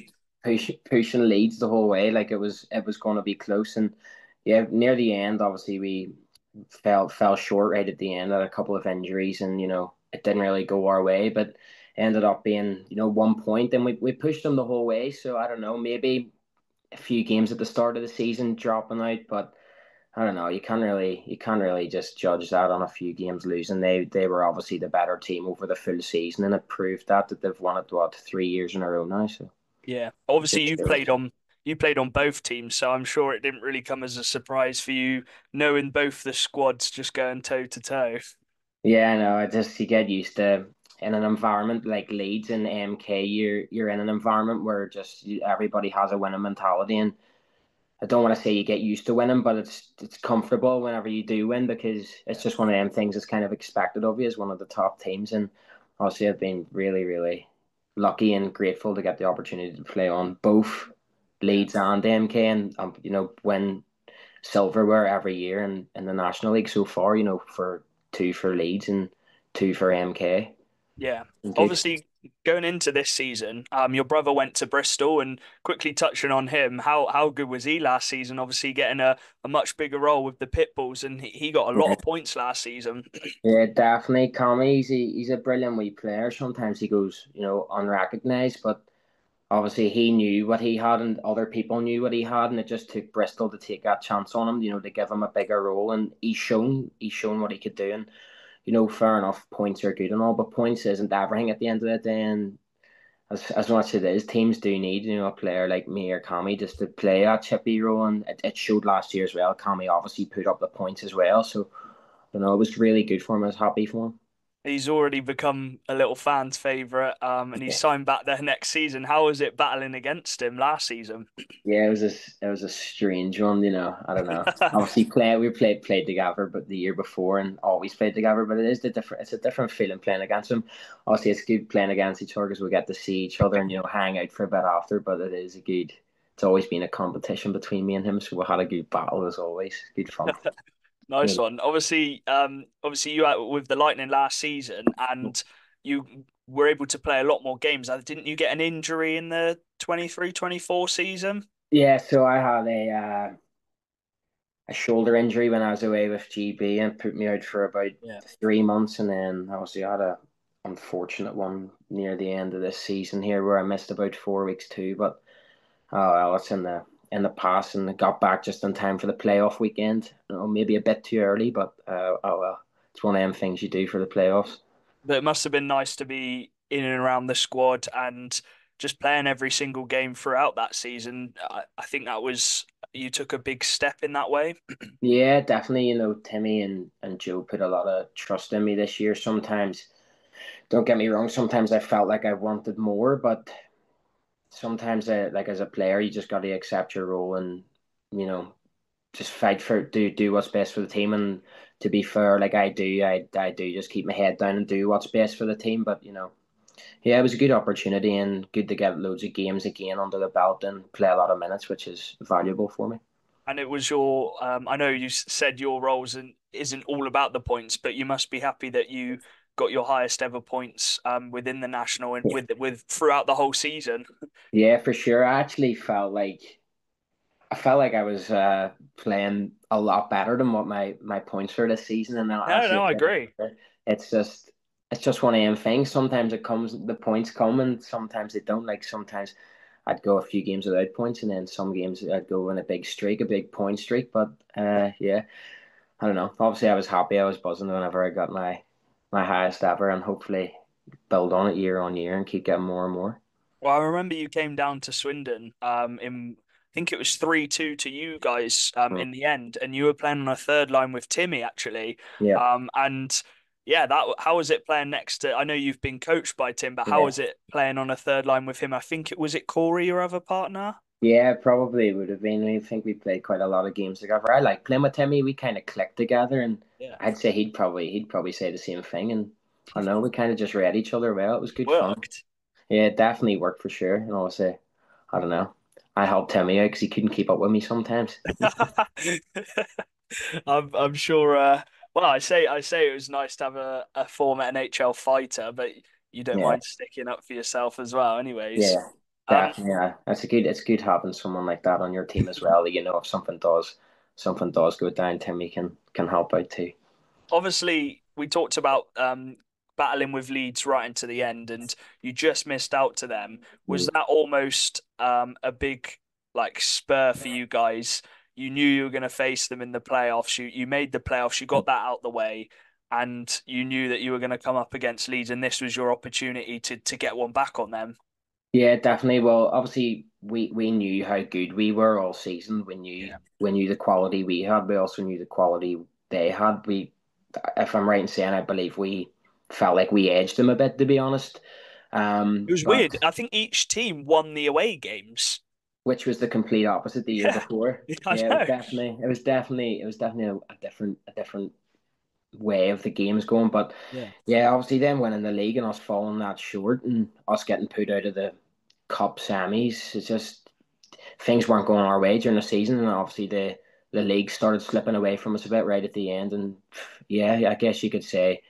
you pushing Leeds the whole way, like it was going to be close, and yeah, near the end, obviously we fell short right at the end, had a couple of injuries, and it didn't really go our way, but ended up being 1 point, and we pushed them the whole way. So I don't know, maybe a few games at the start of the season dropping out, but I don't know. You can't really just judge that on a few games losing. They were obviously the better team over the full season, and it proved that they've won it, what, 3 years in a row now. So yeah. Obviously, it's good. you played on both teams, so I'm sure it didn't really come as a surprise for you knowing both the squads just going toe to toe. Yeah, I know. I just you get used to in an environment like Leeds and MK. You're in an environment where just everybody has a winning mentality, and I don't want to say you get used to winning, but it's comfortable whenever you do win, because it's Yeah. just one of them things that's kind of expected of you as one of the top teams. And obviously, I've been really, really lucky and grateful to get the opportunity to play on both Yeah. Leeds and MK, and win silverware every year in the National League so far. For two for Leeds and two for MK. Yeah. Good. Obviously, going into this season, your brother went to Bristol, and quickly touching on him, how good was he last season? Obviously, getting a much bigger role with the Pitbulls, and he got a lot of points last season. Yeah, definitely. Comey, he's a brilliant wee player. Sometimes he goes, unrecognized, but obviously he knew what he had, and other people knew what he had, and it just took Bristol to take that chance on him, to give him a bigger role, and he's shown what he could do, and fair enough, points are good and all, but points isn't everything at the end of the day, and as much as it is, teams do need, a player like me or Kami just to play that chippy role, and it showed last year as well. Kami obviously put up the points as well, so it was really good for him. I was happy for him. He's already become a little fan's favorite, and he's Yeah. signed back there next season. How was it battling against him last season? Yeah, it was a strange one, I don't know. Obviously, we played together, but the year before, and always played together. But it's a different feeling playing against them. Obviously, it's good playing against each other because we get to see each other and hang out for a bit after. But it is a good. It's always been a competition between me and him, so we had a good battle as always. Good fun. Nice Yeah. one. Obviously you out with the Lightning last season, and you were able to play a lot more games. Didn't you get an injury in the 23-24 season? Yeah, so I had a shoulder injury when I was away with GB, and put me out for about Yeah. 3 months, and then obviously I had a unfortunate one near the end of this season here where I missed about 4 weeks too. But oh well, it's in the past, and I got back just in time for the playoff weekend. Maybe a bit too early, but oh well, it's one of them things you do for the playoffs. But it must have been nice to be in and around the squad and just playing every single game throughout that season. I think that was you took a big step in that way. Yeah, definitely. Timmy and Joe put a lot of trust in me this year. Sometimes, don't get me wrong, sometimes I felt like I wanted more, but sometimes, like as a player, you just got to accept your role, and you know just fight for do what's best for the team. And to be fair, like I do just keep my head down and do what's best for the team. But yeah, it was a good opportunity and good to get loads of games again under the belt and play a lot of minutes, which is valuable for me. And it was your, I know you said your roles and isn't all about the points, but you must be happy that you got your highest ever points within the national and Yeah, with throughout the whole season. yeah, for sure. I felt like I was playing a lot better than what my points were this season, and No, as you no, I said, agree. it's just one of them things. Sometimes the points come, and sometimes they don't. Like sometimes I'd go a few games without points, and then some games I'd go in a big streak, a big point streak. But yeah, I don't know. Obviously, I was happy. I was buzzing whenever I got my highest ever, and hopefully build on it year on year and keep getting more and more. Well, I remember you came down to Swindon in I think it was 3-2 to you guys Mm. in the end, and you were playing on a third line with Timmy actually. Yeah, And yeah, that how was it playing next to I know you've been coached by Tim, but how yeah. was it playing on a third line with him? I think it was it Corey, your other partner? Yeah, probably would have been. I think we played quite a lot of games together. I like playing with Timmy. We kind of clicked together, and Yeah. I'd say he'd probably say the same thing. And I don't know, we kind of just read each other well. It was good fun. Worked. Yeah, it definitely worked for sure. And obviously, I don't know. I helped Timmy out because he couldn't keep up with me sometimes. I'm sure. Well, I say it was nice to have a former NHL fighter, but you don't Yeah, mind sticking up for yourself as well, anyways. yeah, Um, definitely. Yeah, it's good having someone like that on your team as well. You know, if something does go down, Timmy can help out too. Obviously, we talked about battling with Leeds right into the end, and you just missed out to them. Was Mm. that almost a big like spur for you guys? You knew you were going to face them in the playoffs. You made the playoffs. You got that out the way, and you knew that you were going to come up against Leeds, and this was your opportunity to get one back on them. Yeah, definitely. Well, obviously we knew how good we were all season. Yeah. We knew the quality we had. We also knew the quality they had. If I'm right in saying, I believe we felt like we edged them a bit, to be honest. It was But weird. I think each team won the away games. which was the complete opposite the year Yeah, before. I Yeah, know. it was definitely a different way of the games going. But Yeah. yeah, obviously then winning the league and us falling that short and us getting put out of the cup semis, it's just things weren't going our way during the season, and obviously the league started slipping away from us a bit right at the end. And yeah, I guess you could say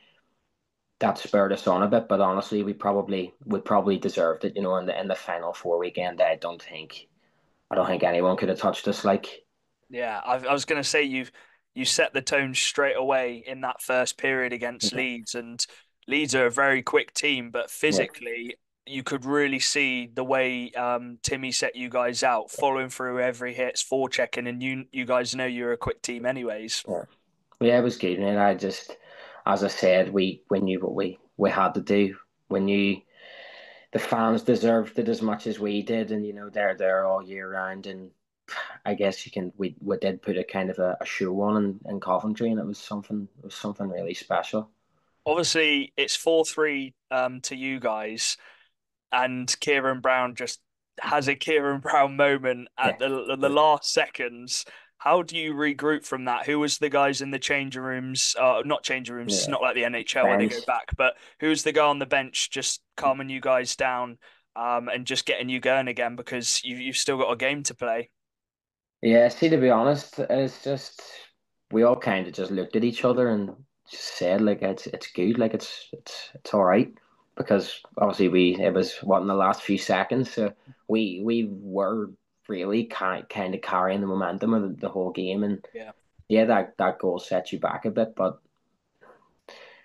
that spurred us on a bit. But honestly, we probably deserved it. You know, in the final four weekend, I don't think anyone could have touched us. Like, Yeah, I was going to say you set the tone straight away in that first period against yeah, Leeds, and Leeds are a very quick team, but yeah, physically you could really see the way Timmy set you guys out, following through every hit, forechecking, and you guys know you're a quick team anyways. yeah. Yeah, it was good, and I just, as I said, we knew what we had to do. We knew the fans deserved it as much as we did, and you know they're there all year round. And I guess you can we did put a kind of a show on in Coventry, and it was something really special. Obviously, it's 4-3 to you guys, and Kieran Brown just has a Kieran Brown moment Yeah, at the last seconds. How do you regroup from that? Who was the guys in the changing rooms? Not changing rooms. It's yeah. not like the NHL where they go Bench. back. But who's the guy on the bench just calming you guys down, and just getting you going again because you've still got a game to play? Yeah, see, to be honest, it's just we all kind of just looked at each other and just said like it's good, like it's all right because obviously we it was what in the last few seconds, so we were really kind of carrying the momentum of the whole game, and Yeah. yeah, that goal set you back a bit, but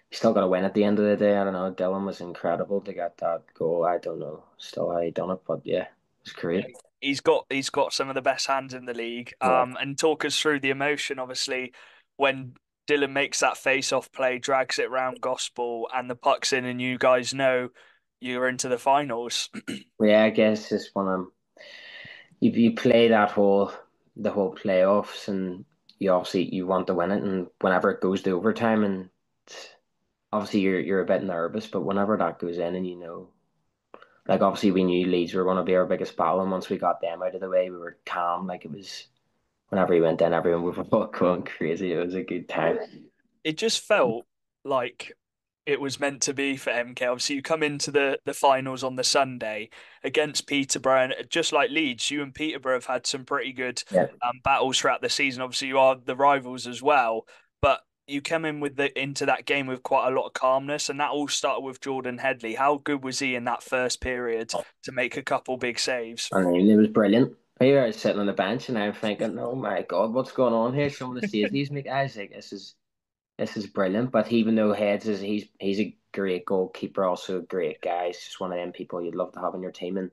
you still got to win at the end of the day. I don't know. Dylan was incredible to get that goal. I don't know still how he done it, but yeah, it was Yeah, great. he's got some of the best hands in the league. Yeah. And talk us through the emotion, obviously, when Dylan makes that face-off play, drags it round gospel, and the puck's in, and you guys know you're into the finals. Yeah, I guess it's one of you play the whole playoffs and you obviously you want to win it and whenever it goes to overtime and obviously you're a bit nervous but whenever that goes in and you know like obviously we knew Leeds were going to be our biggest battle and once we got them out of the way we were calm like it was whenever he went in everyone we were all going crazy. It was a good time. It just felt like it was meant to be for MK. Obviously, you come into the finals on the Sunday against Peterborough, and just like Leeds, you and Peterborough have had some pretty good Yeah. battles throughout the season. Obviously, you are the rivals as well, but you came in with the into that game with quite a lot of calmness, and that all started with Jordan Headley. How good was he in that first period to make a couple big saves? I mean it was brilliant. Here I was sitting on the bench and I'm thinking oh my god what's going on here, some of the saves these make guys like this is brilliant. But even though Heads is he's a great goalkeeper, also a great guy. He's just one of them people you'd love to have on your team. And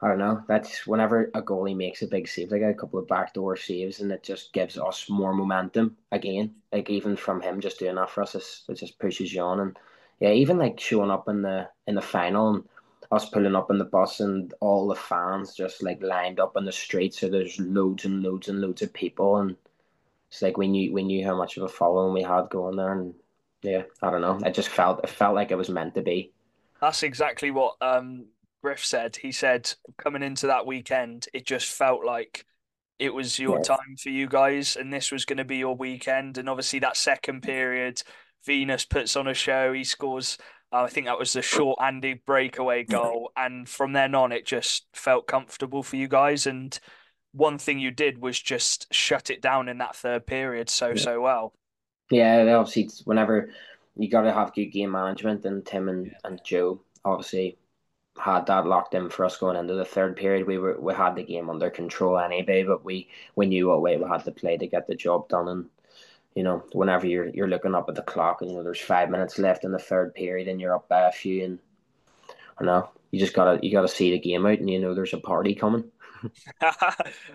I don't know, that's whenever a goalie makes a big save, like a couple of backdoor saves, and it just gives us more momentum again. Like even from him just doing that for us, it just pushes you on. And yeah, even like showing up in the final and us pulling up in the bus and all the fans just like lined up in the street. So there's loads and loads and loads of people and it's like we knew how much of a following we had going there, and yeah, I don't know. It felt like it was meant to be. That's exactly what Griff said. He said coming into that weekend, it just felt like it was your Yeah, time for you guys, and this was going to be your weekend. And obviously, that second period, Venus puts on a show. He scores I think that was the short-handed breakaway goal, and from then on, it just felt comfortable for you guys. And one thing you did was just shut it down in that third period Yeah, so well. yeah. Obviously, whenever you got to have good game management, and Tim and Joe obviously had that locked in for us going into the third period. We had the game under control anyway, but we knew what way we had to play to get the job done. And whenever you're looking up at the clock and there's 5 minutes left in the third period and you're up by a few, and I know you gotta see the game out, and there's a party coming.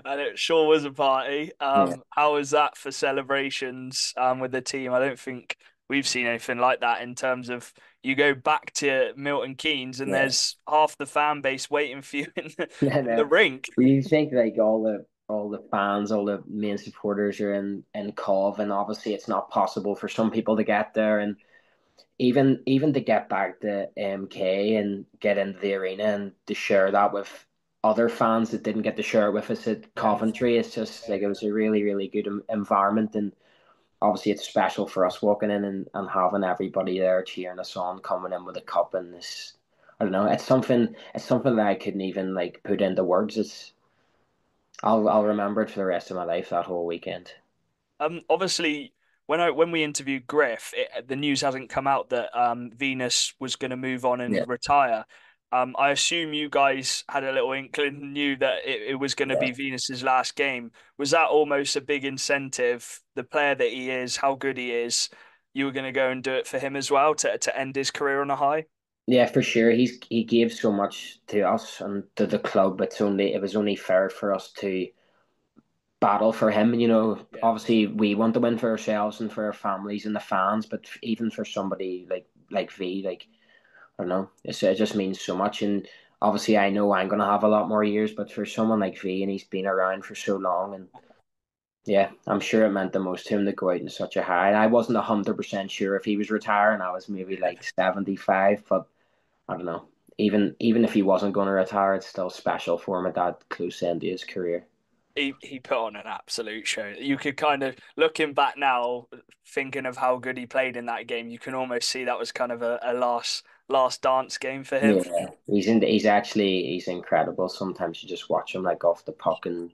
And it sure was a party. Yeah, How was that for celebrations with the team? I don't think we've seen anything like that in terms of you go back to Milton Keynes and yeah. there's half the fan base waiting for you in in the And rink. you think like all the fans, all the main supporters are in Cov, and obviously it's not possible for some people to get there, and even to get back to MK and get into the arena and to share that with other fans that didn't get to share it with us at Yeah. Coventry, it's just like it was a really, really good environment. And obviously it's special for us walking in and having everybody there cheering us on, coming in with a cup. And this, I don't know, it's something that I couldn't even like put into words. I'll remember it for the rest of my life, that whole weekend. Obviously, when we interviewed Griff, the news hasn't come out that Venus was going to move on Yeah. and retire. I assume you guys had a little inkling, knew that it was going to Yeah. be Venus's last game. Was that almost a big incentive? The player that he is, how good he is, you were going to go and do it for him as well to end his career on a high. Yeah, for sure. He gave so much to us and to the club. It was only fair for us to battle for him. Yeah. Obviously we want to win for ourselves and for our families and the fans, but even for somebody like V, like I don't know, it just means so much. And obviously I know I'm gonna have a lot more years, but for someone like V, and he's been around for so long, and yeah, I'm sure it meant the most to him to go out in such a high. And I wasn't 100% sure if he was retiring. I was maybe like 75, but I don't know. Even if he wasn't going to retire, it's still special for him at that close end to his career. He put on an absolute show. You could kind of looking back now, thinking of how good he played in that game, you can almost see that was kind of a last dance game for him. Yeah, he's incredible. Sometimes you just watch him like off the puck, and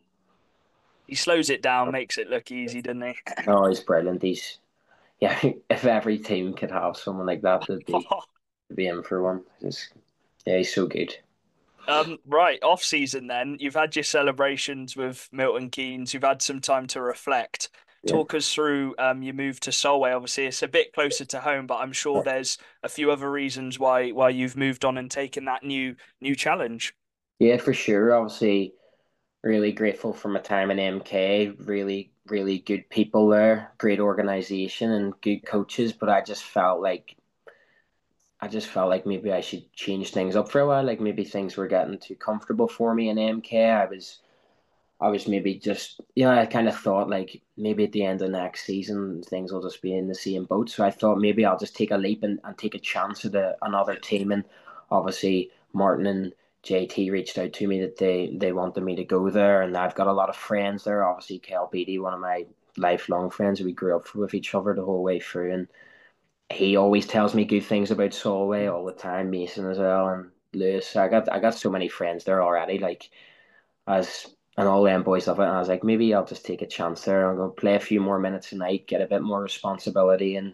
He slows it down, makes it look easy, doesn't he? oh, he's brilliant. Yeah, if every team could have someone like that, they'd be in for one. Yeah, he's so good. Right, off season then, you've had your celebrations with Milton Keynes, you've had some time to reflect. Yeah. Talk us through your move to Solway. Obviously, it's a bit closer to home, but I'm sure there's a few other reasons why you've moved on and taken that new challenge. Yeah, for sure. Obviously, really grateful for my time in MK. Really, really good people there, great organization and good coaches. But I just felt like maybe I should change things up for a while. Like maybe things were getting too comfortable for me in MK. I was maybe just, I kind of thought like maybe at the end of next season things will just be in the same boat. So I thought maybe I'll just take a leap and take a chance at another team. And obviously Martin and JT reached out to me that they wanted me to go there, and I've got a lot of friends there. Obviously Kel Beatty, one of my lifelong friends, we grew up with each other the whole way through, and he always tells me good things about Solway all the time. Mason as well, and Lewis. I got so many friends there already. Like as and all them boys love it. And I was like, maybe I'll just take a chance there. I'm gonna play a few more minutes a night, get a bit more responsibility, and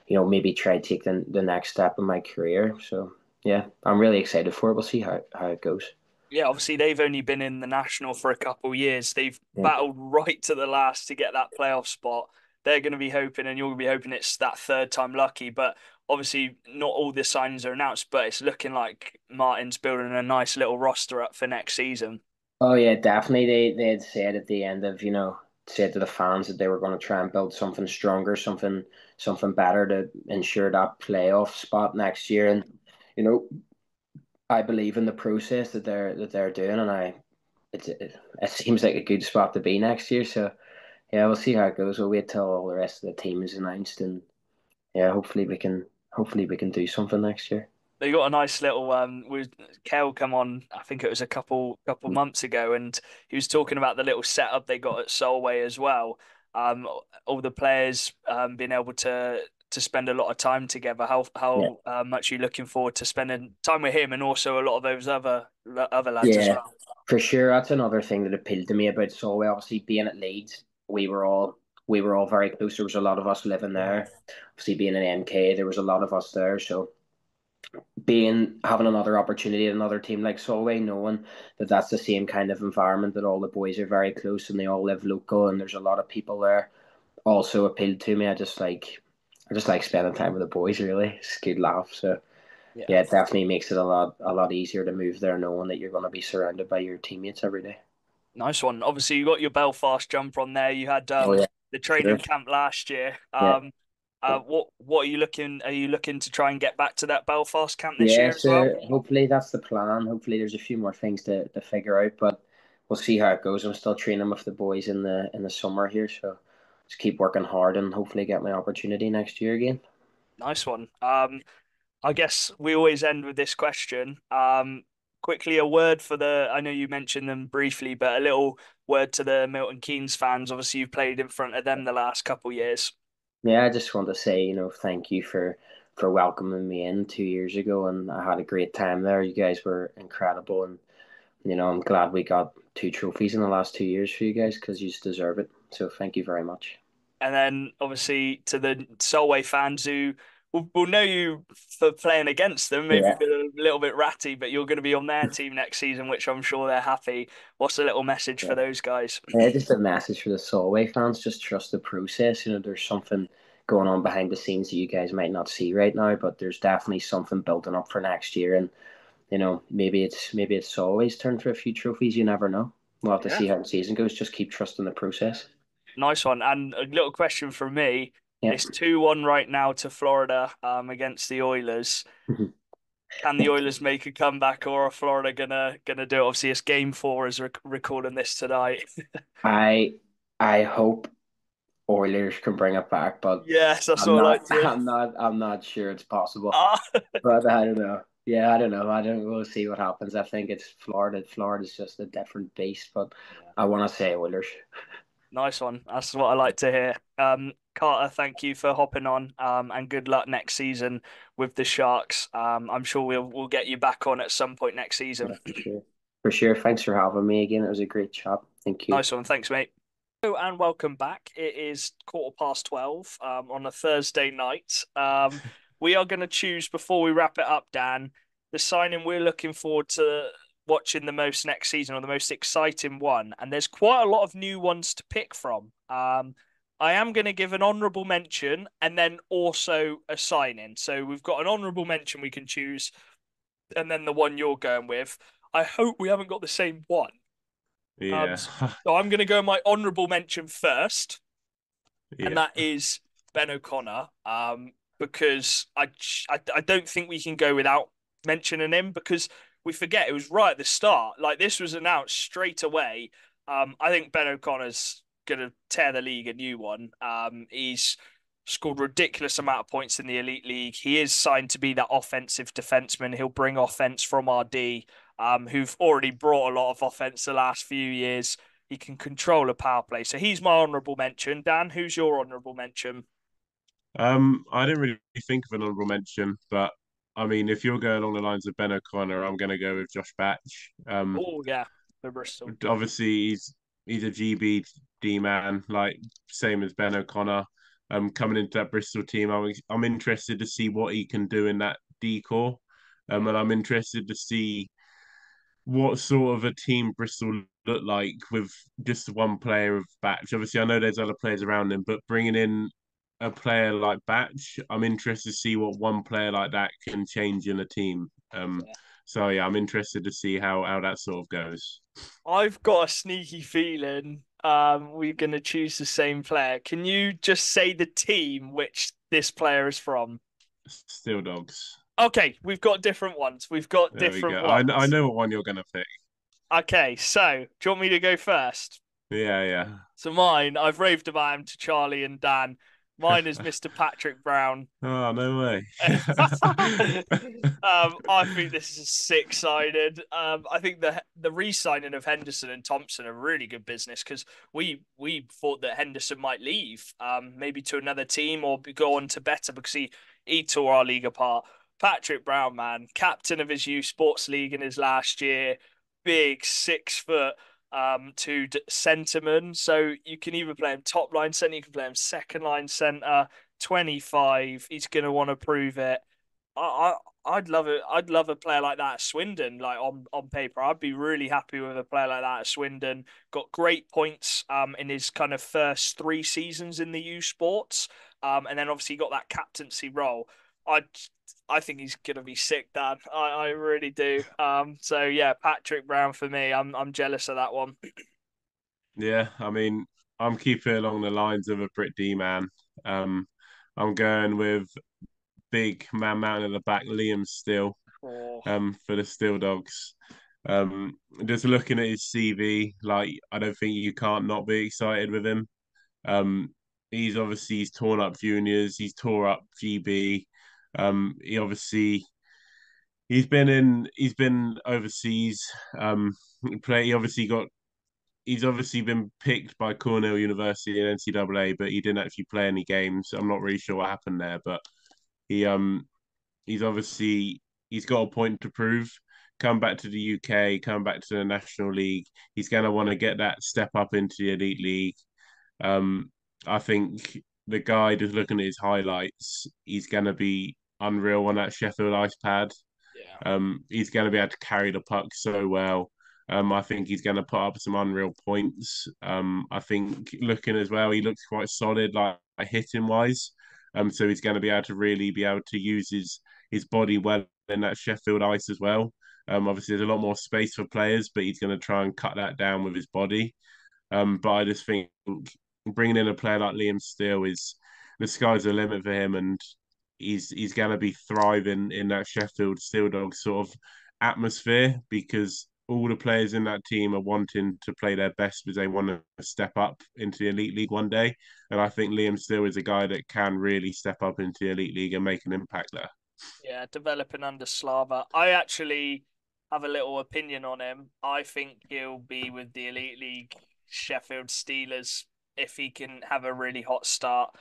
maybe try to take the next step in my career. So yeah, I'm really excited for it. We'll see how it goes. Yeah, obviously they've only been in the national for a couple of years. They've Yeah. battled right to the last to get that playoff spot. They're going to be hoping, and you're going to be hoping it's that third time lucky. But obviously, not all the signings are announced. But it's looking like Martin's building a nice little roster up for next season. Oh yeah, definitely. They had said at the end of said to the fans that they were going to try and build something stronger, something better to ensure that playoff spot next year. And you know, I believe in the process that they're doing, and it seems like a good spot to be next year. So yeah, we'll see how it goes. We'll wait till all the rest of the team is announced, and yeah, hopefully we can do something next year. They got a nice little with Kel come on, I think it was a couple months ago, and he was talking about the little setup they got at Solway as well. All the players being able to spend a lot of time together. Yeah. How much are you looking forward to spending time with him and also a lot of those other lads as Yeah, well? for sure. That's another thing that appealed to me about Solway. Obviously, being at Leeds, we were all very close. There was a lot of us living there. Obviously, being in MK, there was a lot of us there. So being having another opportunity at another team like Solway, knowing that that's the same kind of environment, that all the boys are very close and they all live local and there's a lot of people there, also appealed to me. I just like spending time with the boys. Really, it's a good laugh. So Yeah. yeah, it definitely makes it a lot easier to move there, knowing that you're going to be surrounded by your teammates every day. Nice one. Obviously, you got your Belfast jumper on there. You had Oh yeah, the sure. training camp last year. Yeah. What are you looking? Are you looking to try and get back to that Belfast camp this Yeah, year as well? so hopefully that's the plan. Hopefully there's a few more things to figure out, but we'll see how it goes. I'm still training with the boys in the summer here, so just keep working hard and hopefully get my opportunity next year again. Nice one. I guess we always end with this question. Quickly, a word for the. I know you mentioned them briefly, but a little word to the Milton Keynes fans. Obviously, you've played in front of them the last couple of years. Yeah, I just want to say, thank you for welcoming me in 2 years ago, and I had a great time there. You guys were incredible, and I'm glad we got two trophies in the last 2 years for you guys because you deserve it. So thank you very much. And then obviously to the Solway fans who will know you for playing against them, maybe Yeah. been a little bit ratty, but you're going to be on their team next season, which I'm sure they're happy. What's a little message for Yeah. those guys? Just a message for the Solway fans: just trust the process. There's something going on behind the scenes that you guys might not see right now, but there's definitely something building up for next year. And maybe it's Solway's turn for a few trophies. You never know. We'll have to Yeah, see how the season goes. Just keep trusting the process. nice one. And a little question from me. Yeah. It's 2-1 right now to Florida against the Oilers. Can the Oilers make a comeback, or are Florida gonna do it? Obviously, it's game four as we're recording this tonight. I I hope Oilers can bring it back, but Yes, that's I'm what I like not. to hear. I'm not sure it's possible. Ah, But I don't know. Yeah, I don't know. I don't. We'll see what happens. I think it's Florida. Florida's just a different beast, but I want to say Oilers. nice one. That's what I like to hear. Carter, thank you for hopping on. And good luck next season with the Sharks. I'm sure we'll get you back on at some point next season. Yeah, for sure. For sure. Thanks for having me again. It was a great chat. Thank you. Nice one. Thanks, mate. Hello and welcome back. It is 12:15 on a Thursday night. We are going to choose before we wrap it up, Dan, the signing we're looking forward to watching the most next season, or the most exciting one. And there's quite a lot of new ones to pick from. I am going to give an honourable mention and then also a signing. So we've got an honourable mention we can choose, and then the one you're going with. I hope we haven't got the same one. Yeah. So I'm going to go my honourable mention first, and Yeah. that is Ben O'Connor. Because I don't think we can go without mentioning him, because we forget it was right at the start. Like, this was announced straight away. I think Ben O'Connor's gonna tear the league a new one. He's scored ridiculous amount of points in the elite league. He is signed to be that offensive defenseman. He'll bring offense from RD, who've already brought a lot of offense the last few years. He can control a power play. So he's my honourable mention. Dan, who's your honourable mention? I didn't really think of an honorable mention, but I mean, if you're going along the lines of Ben O'Connor, I'm going to go with Josh Batch. Oh yeah, for Bristol. Obviously he's a GBD man, like same as Ben O'Connor. Coming into that Bristol team, I'm interested to see what he can do in that decor, and I'm interested to see what sort of a team Bristol look like with just one player of Batch. Obviously, I know there's other players around him, but bringing in a player like Batch, I'm interested to see what one player like that can change in a team. So yeah, I'm interested to see how that sort of goes. I've got a sneaky feeling we're gonna choose the same player. Can you just say the team which this player is from? Steel Dogs. Okay, we've got different ones. We've got There we different go. I ones. know what one you're gonna pick. Okay, so do you want me to go first? Yeah, yeah. So mine, I've raved about him to Charlie and Dan. Mine is Mr. Patrick Brown. Oh, no way. I think this is a sick signing. I think the re-signing of Henderson and Thompson are really good business because we thought that Henderson might leave, maybe to another team or go on to better because he tore our league apart. Patrick Brown, man, captain of his youth sports league in his last year, big 6 foot. To centerman, so you can either play him top line center, you can play him second line center. 25. He's going to want to prove it. I'd love it. I'd love a player like that at Swindon. Like on paper, I'd be really happy with a player like that at Swindon. Got great points in his kind of first 3 seasons in the U Sports, and then obviously got that captaincy role. I I think he's gonna be sick, Dan. I really do. So yeah, Patrick Brown for me. I'm jealous of that one. Yeah, I mean, I'm keeping along the lines of a Brit D man. Um, I'm going with big man mountain at the back, Liam Still, Oh, for the Steel Dogs. Just looking at his CV, like I don't think you can't not be excited with him. Um, he's torn up juniors, he's tore up GB. He obviously he's been overseas. He obviously got he's obviously been picked by Cornell University in NCAA, but he didn't actually play any games. I'm not really sure what happened there, but he he's obviously he's got a point to prove. Come back to the UK, come back to the National League. He's going to want to get that step up into the Elite League. Um, I think the guy just looking at his highlights, he's going to be unreal on that Sheffield ice pad. yeah. He's going to be able to carry the puck so well. I think he's going to put up some unreal points. I think looking as well, he looks quite solid, like hitting wise. So he's going to be able to really be able to use his body well in that Sheffield ice as well. Obviously, there's a lot more space for players, but he's going to try and cut that down with his body. But I just think bringing in a player like Liam Steele is the sky's the limit for him, and he's going to be thriving in that Sheffield Steel Dogs sort of atmosphere because all the players in that team are wanting to play their best because they want to step up into the Elite League one day. And I think Liam Steele is a guy that can really step up into the Elite League and make an impact there. Yeah, developing under Slava. I actually have a little opinion on him. I think he'll be with the Elite League Sheffield Steelers if he can have a really hot start.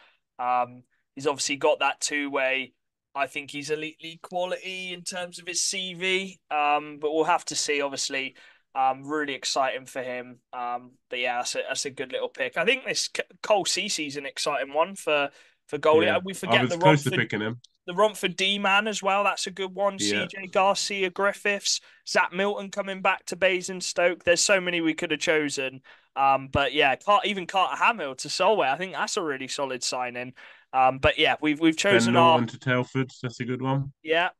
He's obviously got that two-way. I think he's Elite League quality in terms of his CV. But we'll have to see, obviously. Really exciting for him. But yeah, that's a good little pick. I think this Cole Cece's an exciting one for goalie. Yeah, We I forget was close to picking him. the Romford D man as well. That's a good one. Yeah, CJ Garcia Griffiths, Zach Milton coming back to Basingstoke. There's so many we could have chosen. But yeah, even Carter Hamill to Solway. I think that's a really solid signing. But yeah, we've Ben chosen our Norton to Telford. That's a good one. yeah.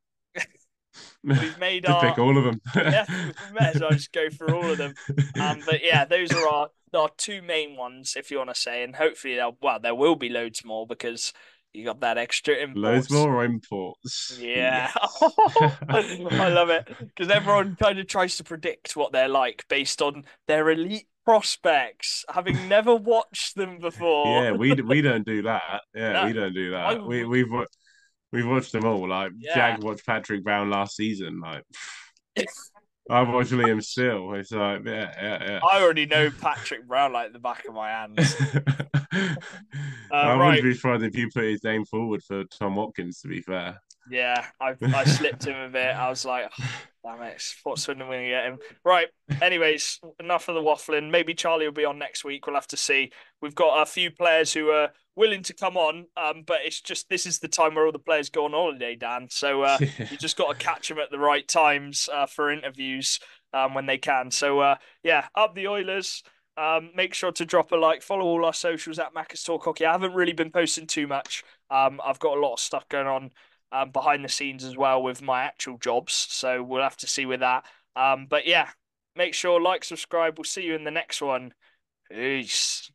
We've made Just our pick all of them. yeah. We may as well just go through all of them. But yeah, those are our two main ones, if you want to say, and hopefully there will be loads more because you got that extra Loads imports. more imports. Yeah. Yes. I love it because everyone kind of tries to predict what they're like based on their elite prospects, having never watched them before. Yeah, we don't do that. Yeah, No, we don't do I that. would. We've watched them all. Like Yeah. Jag watched Patrick Brown last season. Like I've watched Liam still. It's like yeah. I already know Patrick Brown like the back of my hands. I wouldn't Right. be surprised if you put his name forward for Tom Watkins. To be fair. Yeah, I slipped him a bit. I was like, oh, damn it, what's when we get him? Right. Anyways, enough of the waffling. Maybe Charlie will be on next week. We'll have to see. We've got a few players who are willing to come on, but it's just this is the time where all the players go on holiday, Dan. So you just got to catch them at the right times for interviews when they can. So yeah, up the Oilers. Make sure to drop a like. Follow all our socials at Macca's Talk Hockey. I haven't really been posting too much. I've got a lot of stuff going on behind the scenes as well with my actual jobs. So we'll have to see with that. But yeah, make sure like, subscribe. We'll see you in the next one. Peace.